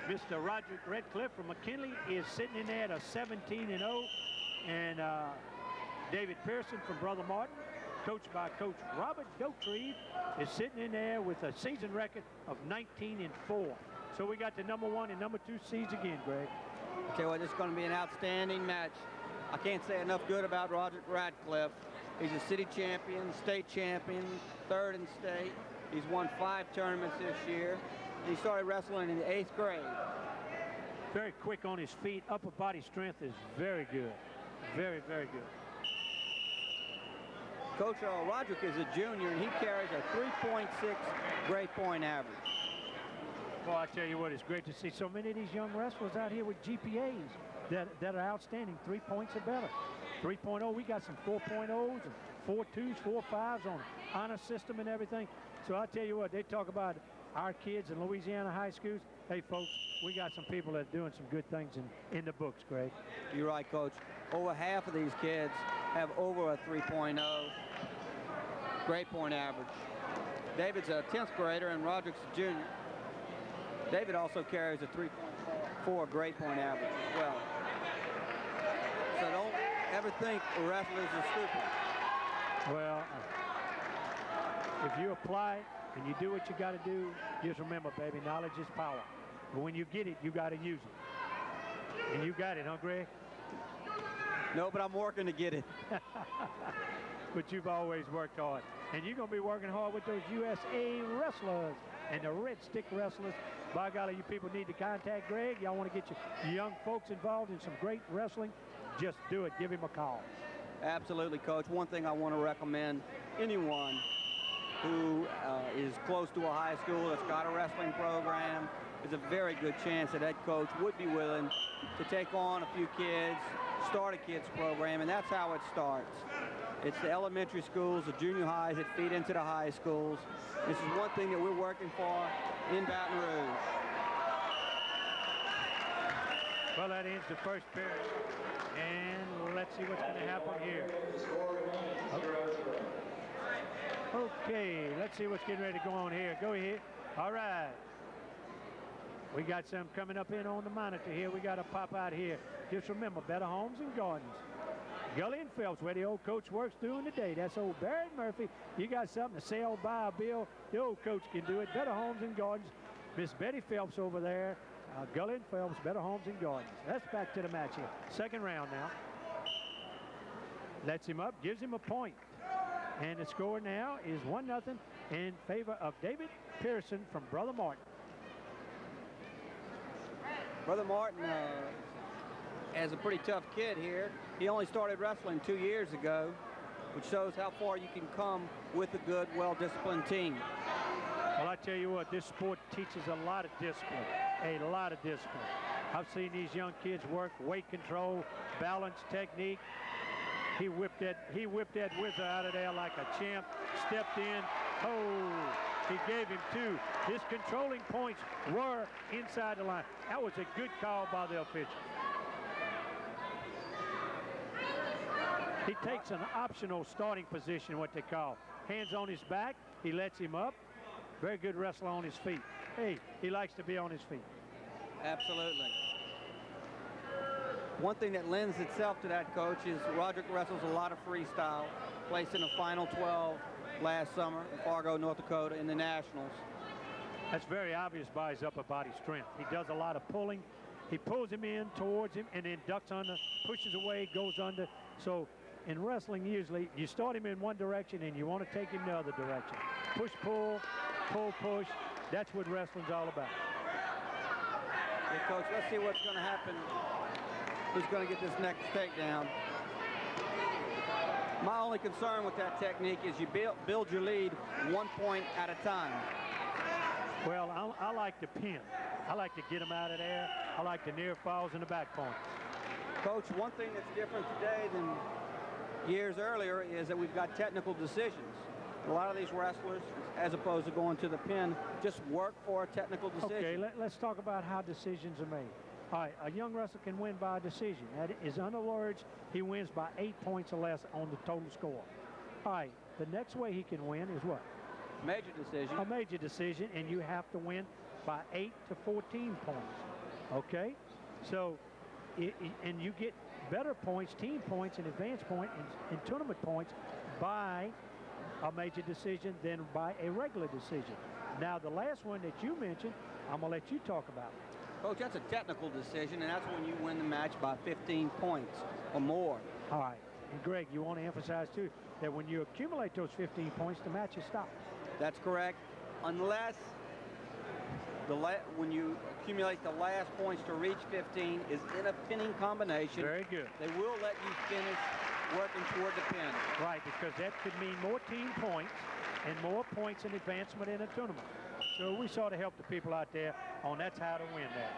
Mr. Roderick Redcliffe from McKinley is sitting in there at a 17-0. And David Pearson from Brother Martin, coached by Coach Robert Dotreve, is sitting in there with a season record of 19-4. So we got the number 1 and number 2 seeds again, Greg.
Okay, well, this is going to be an outstanding match. I can't say enough good about Roderick Radcliffe. He's a city champion, state champion, 3rd in state. He's won 5 tournaments this year. And he started wrestling in the 8th grade.
Very quick on his feet. Upper body strength is very good. Very, very good.
Coach Roderick is a junior, and he carries a 3.6 grade point average.
Well, I tell you what, it's great to see so many of these young wrestlers out here with GPAs that are outstanding. 3 points or better. 3.0, we got some 4.0s and 4.2s, 4.5s on honor system and everything. So I tell you what, they talk about our kids in Louisiana high schools. Hey, folks, we got some people that are doing some good things in the books, Greg.
You're right, Coach. Over half of these kids have over a 3.0 grade point average. David's a 10th grader and Roderick's a junior. David also carries a 3.4 grade point average as well. So don't ever think wrestlers are stupid.
Well, if you apply it and you do what you got to do, just remember, baby, knowledge is power. But when you get it, you got to use it. And you got it, huh, Greg?
No, but I'm working to get it.
But you've always worked hard. And you're going to be working hard with those USA wrestlers and the Red Stick wrestlers. By golly, you people need to contact Greg. Y'all want to get your young folks involved in some great wrestling, just do it. Give him a call.
Absolutely, Coach. One thing I want to recommend, anyone who is close to a high school that's got a wrestling program, is a very good chance that coach would be willing to take on a few kids, start a kids program, and that's how it starts. It's the elementary schools, the junior highs that feed into the high schools. This is one thing that we're working for in Baton Rouge.
Well, that ends the first period. And let's see what's going to happen here. Okay, let's see what's getting ready to go on here. Go ahead. All right. We got some coming up in on the monitor here. We got to pop out here. Just remember, Better Homes and Gardens. Gully and Phelps, where the old coach works during the day. That's old Barrett Murphy. You got something to sell, buy a bill, the old coach can do it. Better Homes and Gardens. Miss Betty Phelps over there. Gully and Phelps, Better Homes and Gardens. That's back to the match here. Second round now. Lets him up, gives him a point. And the score now is 1-0 in favor of David Pearson from Brother Martin.
Brother Martin has a pretty tough kid here. He only started wrestling 2 years ago, which shows how far you can come with a good, well-disciplined team.
Well, I tell you what, this sport teaches a lot of discipline, a lot of discipline. I've seen these young kids work weight control, balance, technique. He whipped that wizard out of there like a champ, stepped in. Oh, he gave him 2. His controlling points were inside the line. That was a good call by the official. He takes an optional starting position, what they call. Hands on his back, he lets him up. Very good wrestler on his feet. Hey, he likes to be on his feet.
Absolutely. One thing that lends itself to that, Coach, is Roderick wrestles a lot of freestyle. Placed in the Final 12 last summer in Fargo, North Dakota in the Nationals.
That's very obvious by his upper body strength. He does a lot of pulling. He pulls him in towards him and then ducks under, pushes away, goes under. So in wrestling, usually you start him in one direction and you want to take him the other direction. Push, pull, pull, push. That's what wrestling's all about.
Hey, Coach, let's see what's going to happen. Who's going to get this next takedown? My only concern with that technique is you build your lead 1 point at a time.
Well, I like to pin. I like to get him out of there. I like the near falls and the back points.
Coach, one thing that's different today than years earlier is that we've got technical decisions. A lot of these wrestlers, as opposed to going to the pin, just work for a technical decision.
Okay, let's talk about how decisions are made. All right, a young wrestler can win by a decision. That is, in other words, he wins by 8 points or less on the total score. All right, The next way he can win is what?
Major decision.
A major decision, and you have to win by 8 to 14 points. Okay? So, and you get better points, team points, and advanced point, and tournament points by a major decision than by a regular decision. Now, the last one that you mentioned, I'm going to let you talk about.
Coach, that's a technical decision, and that's when you win the match by 15 points or more.
All right. And Greg, you want to emphasize, too, that when you accumulate those 15 points, the match is stopped.
That's correct. Unless when you accumulate the last points to reach 15 is in a pinning combination.
Very good.
They will let you finish working toward the pin.
Right, because that could mean more team points and more points in advancement in a tournament. So we sort of help the people out there on that's how to win that.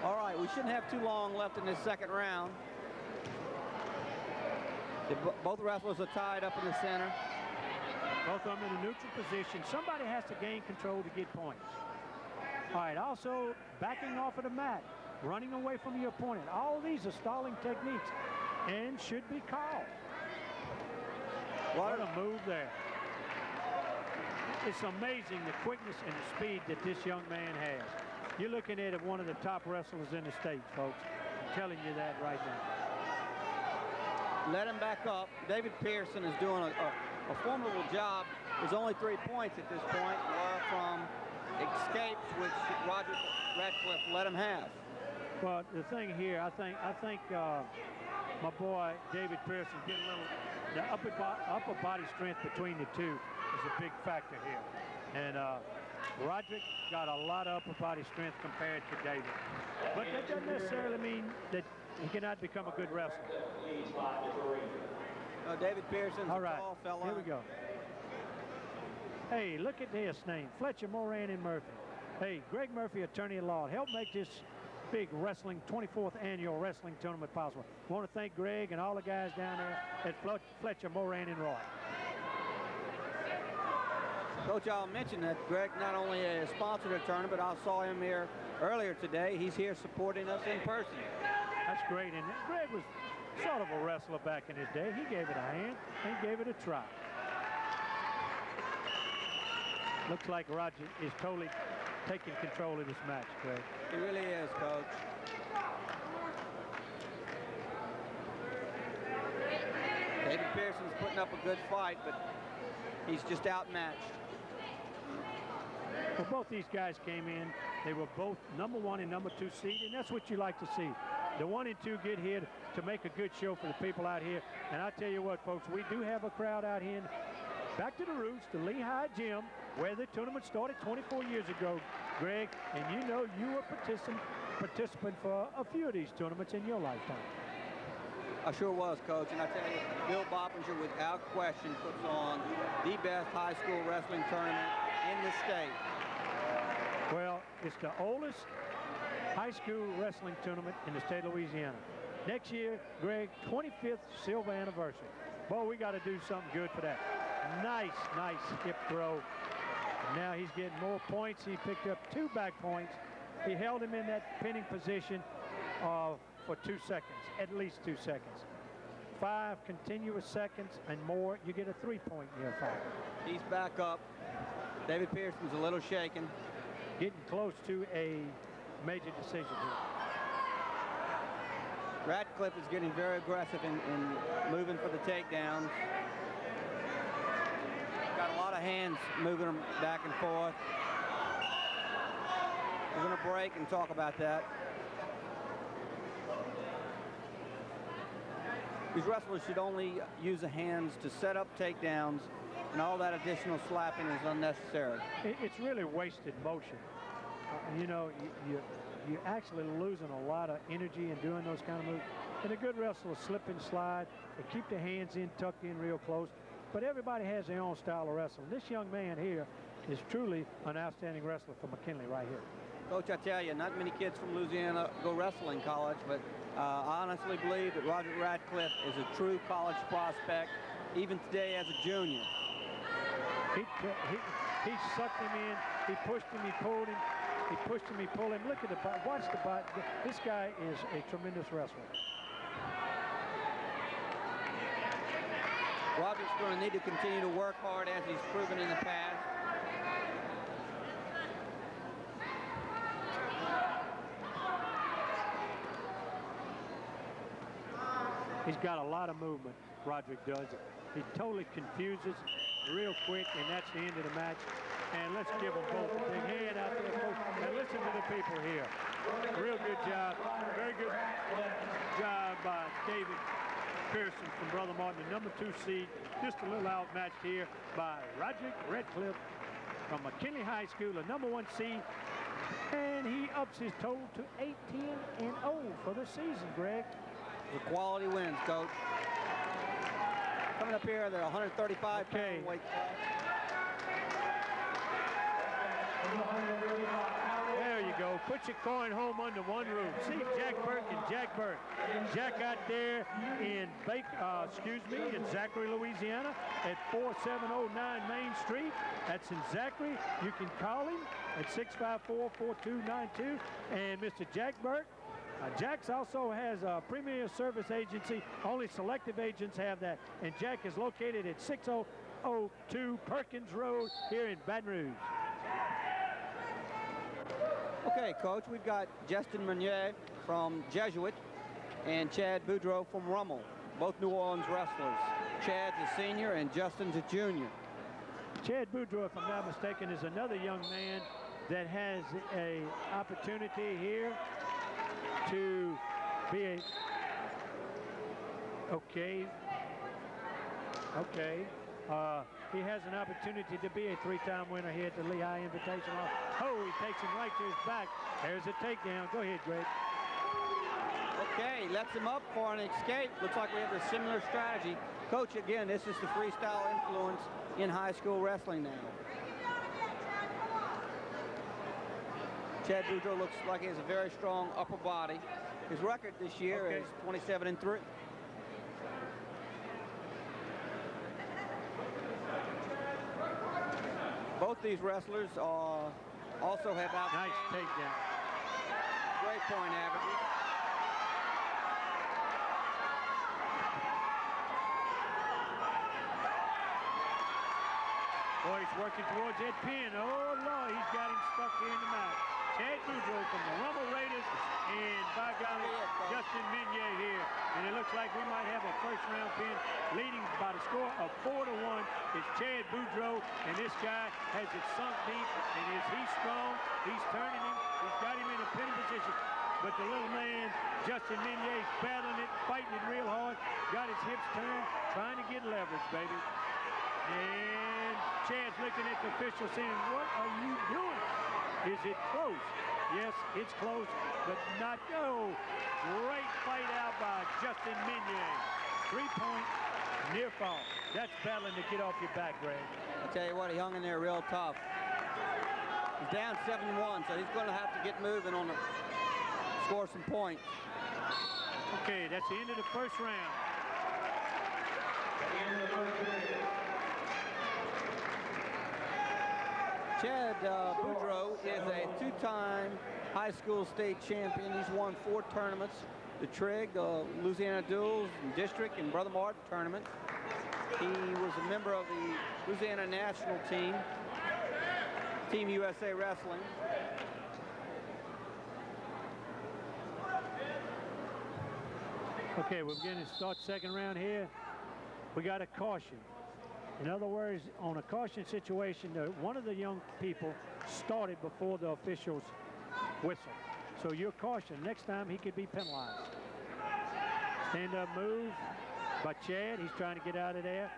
All right, we shouldn't have too long left in this second round. Both wrestlers are tied up in the center.
Both of them in a neutral position. Somebody has to gain control to get points. All right, also backing off of the mat, running away from your opponent. All these are stalling techniques and should be called. What a move there. It's amazing the quickness and the speed that this young man has. You're looking at one of the top wrestlers in the state, folks. I'm telling you that right now.
Let him back up. David Pearson is doing a formidable job. There's only 3 points at this point, were from escapes, which Roger Radcliffe let him have.
Well, the thing here, I think my boy David Pearson get a little. The upper body strength between the two is a big factor here, and Roderick got a lot of upper body strength compared to David, but that doesn't necessarily mean that he cannot become a good wrestler.
David Pearson's a tall fella.
Here we go. Hey, look at this name, Fletcher, Moran, and Murphy. Hey, Greg Murphy, attorney at law, helped make this big wrestling 24th annual wrestling tournament possible. I want to thank Greg and all the guys down there at Fletcher, Moran, and Roy.
Coach, I'll mention that Greg not only sponsored a tournament, but I saw him here earlier today. He's here supporting us in person.
That's great. And Greg was sort of a wrestler back in his day. He gave it a hand and gave it a try. Looks like Roger is totally taking control of this match, Greg.
He really is, Coach. David Pearson's putting up a good fight, but he's just outmatched.
Well, both these guys came in. They were both number 1 and number 2 seed, and that's what you like to see. The 1 and 2 get here to make a good show for the people out here. And I tell you what, folks, we do have a crowd out here. Back to the roots, the Lehigh Gym, where the tournament started 24 years ago, Greg. And you know you were participant for a few of these tournaments in your lifetime.
I sure was, Coach. And I tell you, Bill Boppinger, without question, puts on the best high school wrestling tournament in the state.
Well, it's the oldest high school wrestling tournament in the state of Louisiana. Next year, Greg, 25th silver anniversary. Boy, we got to do something good for that. Nice hip throw. Now he's getting more points. He picked up 2 back points. He held him in that pinning position for 2 seconds, at least 2 seconds. 5 continuous seconds and more, you get a 3-point near foul.
He's back up. David Pearson's a little shaken.
Getting close to a major decision here.
Radcliffe is getting very aggressive in moving for the takedowns. Got a lot of hands moving them back and forth. We're going to break and talk about that. These wrestlers should only use the hands to set up takedowns, and all that additional slapping is unnecessary.
It's really wasted motion. You know, you're actually losing a lot of energy in doing those kind of moves. And a good wrestler will slip and slide and keep the hands in, tucked in real close. But everybody has their own style of wrestling. This young man here is truly an outstanding wrestler for McKinley right here.
Coach, I tell you, not many kids from Louisiana go wrestling college, but I honestly believe that Roger Radcliffe is a true college prospect, even today as a junior.
He sucked him in, he pushed him, he pulled him, he pushed him, he pulled him. Look at the butt, watch the butt. This guy is a tremendous wrestler.
Roderick's going to need to continue to work hard as he's proven in the past.
He's got a lot of movement, Roderick does. He totally confuses real quick, and that's the end of the match. And let's give them both a big hand out there, folks. And listen to the people here. Real good job. Very good job by David Pearson from Brother Martin, the number 2 seed. Just a little outmatched here by Roderick Redcliffe from McKinley High School, the number 1 seed. And he ups his total to 18-0 for the season, Greg.
The quality wins, Coach. Coming up here, the 135-pound weight class.
There you go. Put your coin home under one roof. See Jack Burke and Jack Burke. Jack out there in in Zachary, Louisiana at 4709 Main Street. That's in Zachary. You can call him at 654-4292. And Mr. Jack Burke, Jack's also has a premier service agency. Only selective agents have that. And Jack is located at 6002 Perkins Road here in Baton Rouge.
Okay, Coach, we've got Justin Meunier from Jesuit and Chad Boudreau from Rummel, both New Orleans wrestlers. Chad's a senior and Justin's a junior.
Chad Boudreau, if I'm not mistaken, is another young man that has a opportunity here to be a he has an opportunity to be a 3-time winner here at the Lehigh Invitational. Oh, he takes him right to his back. There's a takedown. Go ahead, Greg.
Okay, lets him up for an escape. Looks like we have a similar strategy. Coach, again, this is the freestyle influence in high school wrestling now. Chad Boudreau looks like he has a very strong upper body. His record this year is 27-3. Both these wrestlers also have outstanding.
Nice takedown.
Great point averages.
Boy, he's working towards that pin. Oh, Lord, he's got him stuck here in the match. Chad Boudreau from the Rummel Raiders, and by golly, Justin Meunier here. And it looks like we might have a first-round pin leading by the score of 4-1. It's Chad Boudreau, and this guy has it sunk deep, and he's strong. He's turning him. He's got him in a pin position. But the little man, Justin Meunier, is battling it, fighting it real hard, got his hips turned, trying to get leverage, baby. And Chad's looking at the official saying, what are you doing? Is it close? Yes, it's close, but not go. Great fight out by Justin Meunier. 3-point near fall. That's battling to get off your back, Greg.
I'll tell you what, he hung in there real tough. He's down 7-1, so he's going to have to get moving on the score some points.
Okay, that's the end of the first round.
Chad Boudreau is a 2-time high school state champion. He's won 4 tournaments. The Trig, Louisiana Duels, District, and Brother Martin tournament. He was a member of the Louisiana national team, Team USA Wrestling.
Okay, we're beginning to start second round here. We got a caution. In other words, on a caution situation, one of the young people started before the officials whistle. So you're cautioned. Next time he could be penalized. Stand-up move by Chad. He's trying to get out of there.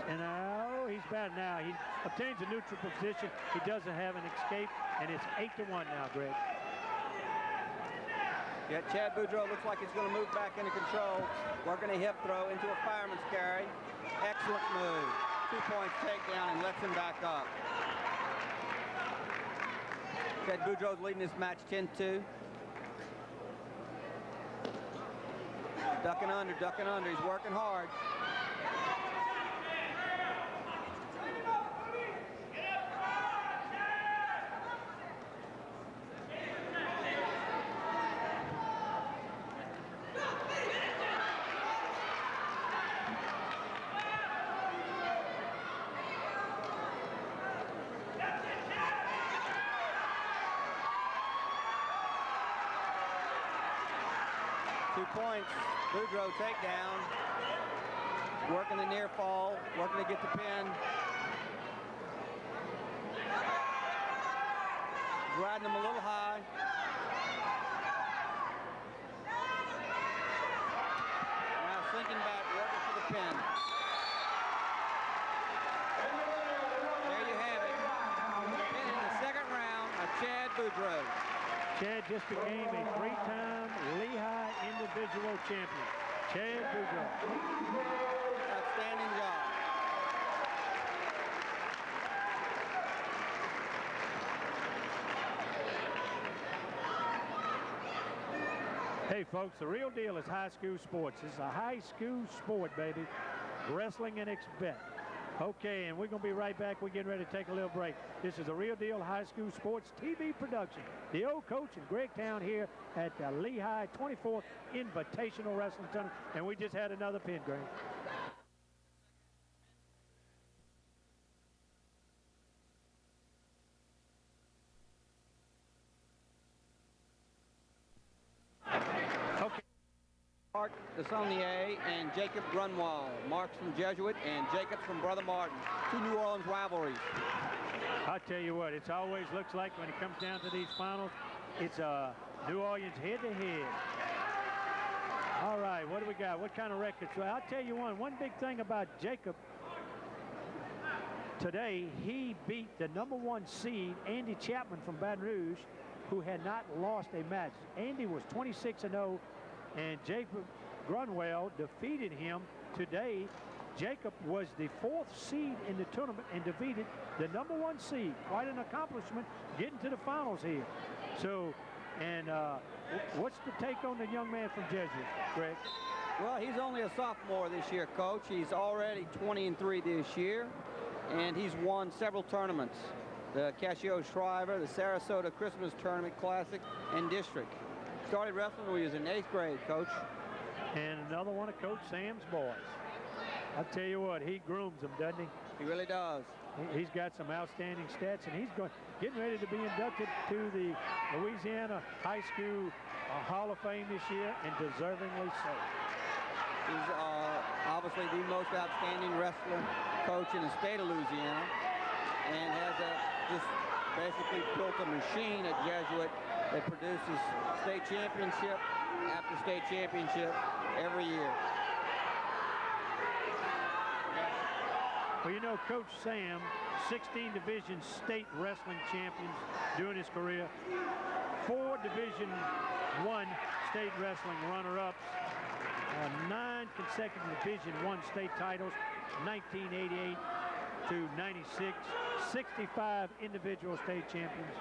And now he's bad now. He obtains a neutral position. He doesn't have an escape, and it's 8-1 now, Greg.
Yeah, Chad Boudreau looks like he's going to move back into control. Working a hip throw into a fireman's carry. Excellent move. 2 points takedown and lets him back up. Chad Boudreau's leading this match 10-2. Ducking under, ducking under. He's working hard. 2 points. Boudreaux takedown. Working the near fall, working to get the pin. Riding him a little high. Now sinking back, working for the pin. There you have it. Pin in the second round of Chad Boudreaux.
Chad just became a 3-time Lehigh individual champion. Chad Boudreaux.
Outstanding job.
Hey folks, the real deal is high school sports. It's a high school sport, baby. Wrestling and expect. Okay, and we're going to be right back. We're getting ready to take a little break. This is the real deal high school sports TV production. The old coach in Gregtown here at the Lehigh 24th Invitational Wrestling Tournament. And we just had another pin, Greg.
Mark Desaulnier and Jacob Grunwald. Mark's from Jesuit and Jacob's from Brother Martin. 2 New Orleans rivalries.
I tell you what, it always looks like when it comes down to these finals, it's New Orleans head-to-head. All right, what do we got? What kind of records? Well, I'll tell you one big thing about Jacob today, he beat the #1 seed, Andy Chapman from Baton Rouge, who had not lost a match. Andy was 26-0. And Jacob Grunwald defeated him today. Jacob was the 4th seed in the tournament and defeated the #1 seed. Quite an accomplishment getting to the finals here. So, and what's the take on the young man from Jesuit, Greg?
Well, he's only a sophomore this year, Coach. He's already 20-3 this year, and he's won several tournaments. The Casio Shriver, the Sarasota Christmas Tournament Classic, and District. Started wrestling when he was in 8th grade, Coach.
And another one of Coach Sam's boys. I tell you what, he grooms them, doesn't he?
He really does.
He's got some outstanding stats, and he's getting ready to be inducted to the Louisiana High School Hall of Fame this year, and deservingly so.
He's obviously the most outstanding wrestler coach in the state of Louisiana, and has just basically built a machine at Jesuit that produces state championship after state championship every year.
Well, you know, Coach Sam, 16 Division state wrestling champions during his career, 4 Division I state wrestling runner-ups, 9 consecutive Division I state titles, 1988 to 96, 65 individual state champions,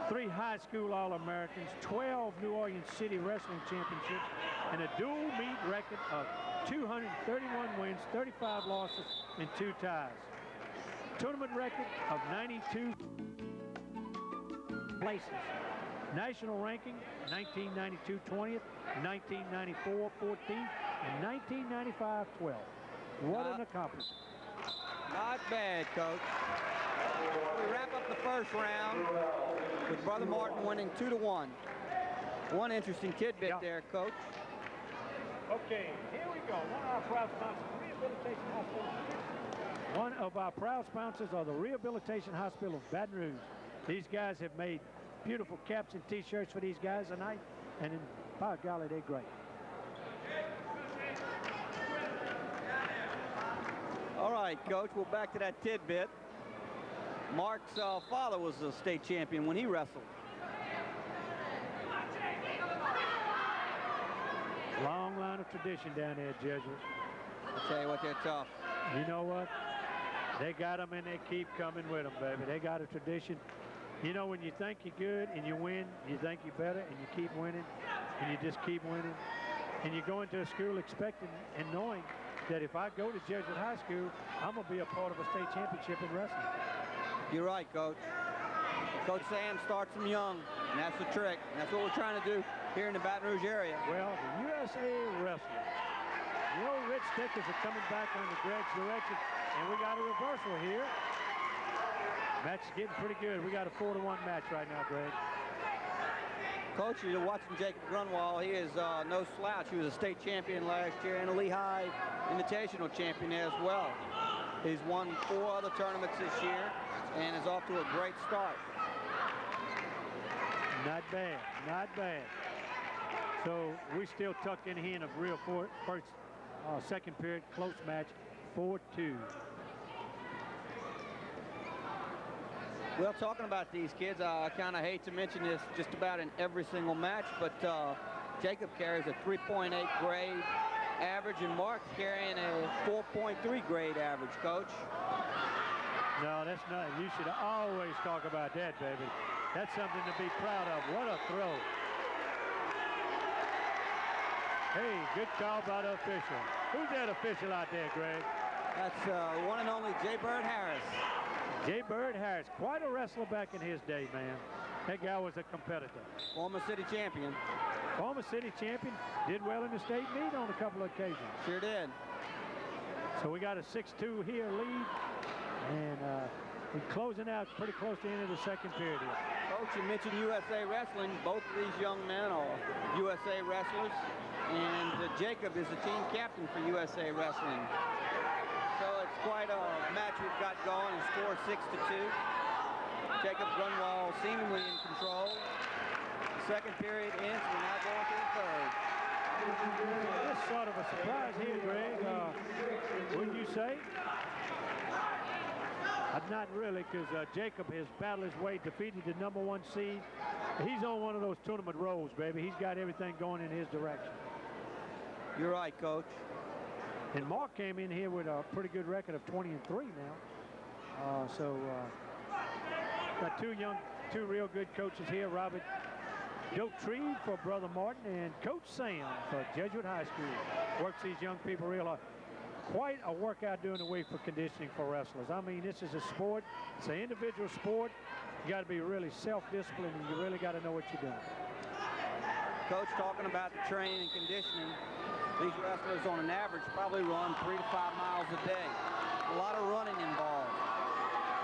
3 high school All-Americans, 12 New Orleans City Wrestling Championships, and a dual meet record of 231 wins, 35 losses, and 2 ties. Tournament record of 92 places. National ranking, 1992 20th, 1994 14th, and 1995 12th. What an accomplishment.
Not bad, Coach. We wrap up the first round with Brother Martin winning 2-1. One interesting tidbit there, Coach.
Okay, here we go. One of our proud sponsors, Rehabilitation Hospital. One of our proud sponsors are the Rehabilitation Hospital of Baton Rouge. These guys have made beautiful caps and T-shirts for these guys tonight, and by golly, they're great.
All right, Coach, well, back to that tidbit. Mark's father was a state champion when he wrestled.
Long line of tradition down there at Jesuit.
I'll tell you what, they're tough.
You know what? They got them, and they keep coming with them, baby. They got a tradition. You know, when you think you're good and you win, you think you're better, and you keep winning, and you just keep winning. And you go into a school expecting and knowing that if I go to Jesuit High School, I'm going to be a part of a state championship in wrestling.
You're right, Coach. Coach Sam starts them young, and that's the trick. And that's what we're trying to do here in the Baton Rouge area.
Well, the USA Wrestling. The old Rich Stickers are coming back under Greg's direction, and we got a reversal here. Match is getting pretty good. We got a 4-1 match right now, Greg.
Coach, you're watching Jacob Grunwald. He is no slouch. He was a state champion last year and a Lehigh Invitational champion as well. He's won 4 other tournaments this year and is off to a great start.
Not bad, not bad. So we still tucked in here in a real second period close match, 4-2.
Well, talking about these kids, I kind of hate to mention this just about in every single match, but Jacob carries a 3.8 grade average, and Mark's carrying a 4.3 grade average, Coach.
No, that's not. You should always talk about that, baby. That's something to be proud of. What a throw. Hey, good call by the official. Who's that official out there, Greg?
That's one and only Jay Bird Harris.
Jay Bird Harris, quite a wrestler back in his day, man. That guy was a competitor.
Former city champion.
Former city champion, did well in the state meet on a couple of occasions.
Sure did.
So we got a 6-2 here lead, and we're closing out pretty close to the end of the second period here.
Coach, you mentioned USA Wrestling. Both of these young men are USA wrestlers, and Jacob is the team captain for USA Wrestling. So it's quite a match we've got going. The score 6-2. Jacob Grunwald seemingly in control. The second period ends. We're now going to the third.
This is sort of a surprise here, Greg. Wouldn't you say? Not really, because Jacob has battled his way, defeated the #1 seed. He's on one of those tournament rolls, baby. He's got everything going in his direction.
You're right, Coach.
And Mark came in here with a pretty good record of 20-3 now. Got two real good coaches here. Robert Dotree for Brother Martin and Coach Sam for Jesuit High School. Works these young people real hard. Quite a workout during the week for conditioning for wrestlers. I mean, this is a sport. It's an individual sport. You got to be really self-disciplined, and you really got to know what you're doing.
Coach, talking about the training and conditioning, these wrestlers on an average probably run 3 to 5 miles a day. A lot of running involved,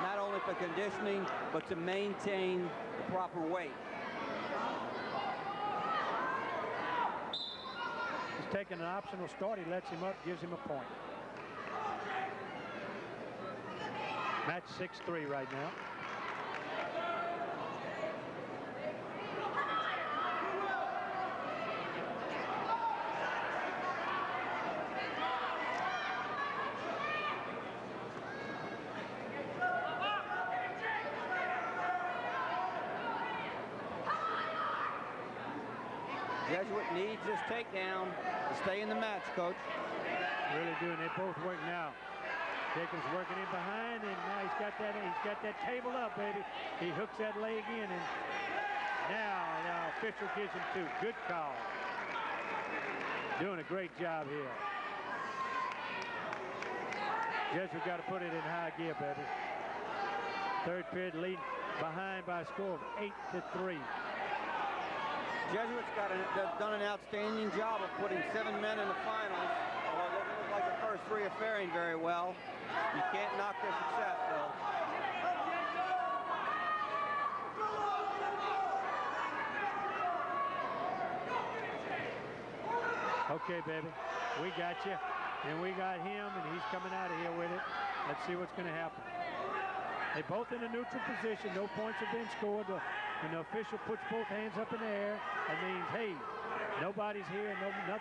not only for conditioning, but to maintain the proper weight.
He's taking an optional start. He lets him up, gives him a point. Match 6-3 right now.
Jesuit needs this takedown to stay in the match, Coach.
Really doing. They both work now. Jacobs working in behind, and now he's got that table up, baby. He hooks that leg in, and now the official gives him 2. Good call. Doing a great job here. Jesuit got to put it in high gear, baby. Third period lead behind by a score of 8-3.
Jesuits done an outstanding job of putting 7 men in the finals. Although it doesn't look like the first 3 are faring very well. You can't knock their success, though.
Okay, baby. We got you. And we got him, and he's coming out of here with it. Let's see what's going to happen. They both in a neutral position. No points have been scored. When the official puts both hands up in the air, that means, hey, nobody's here, nothing.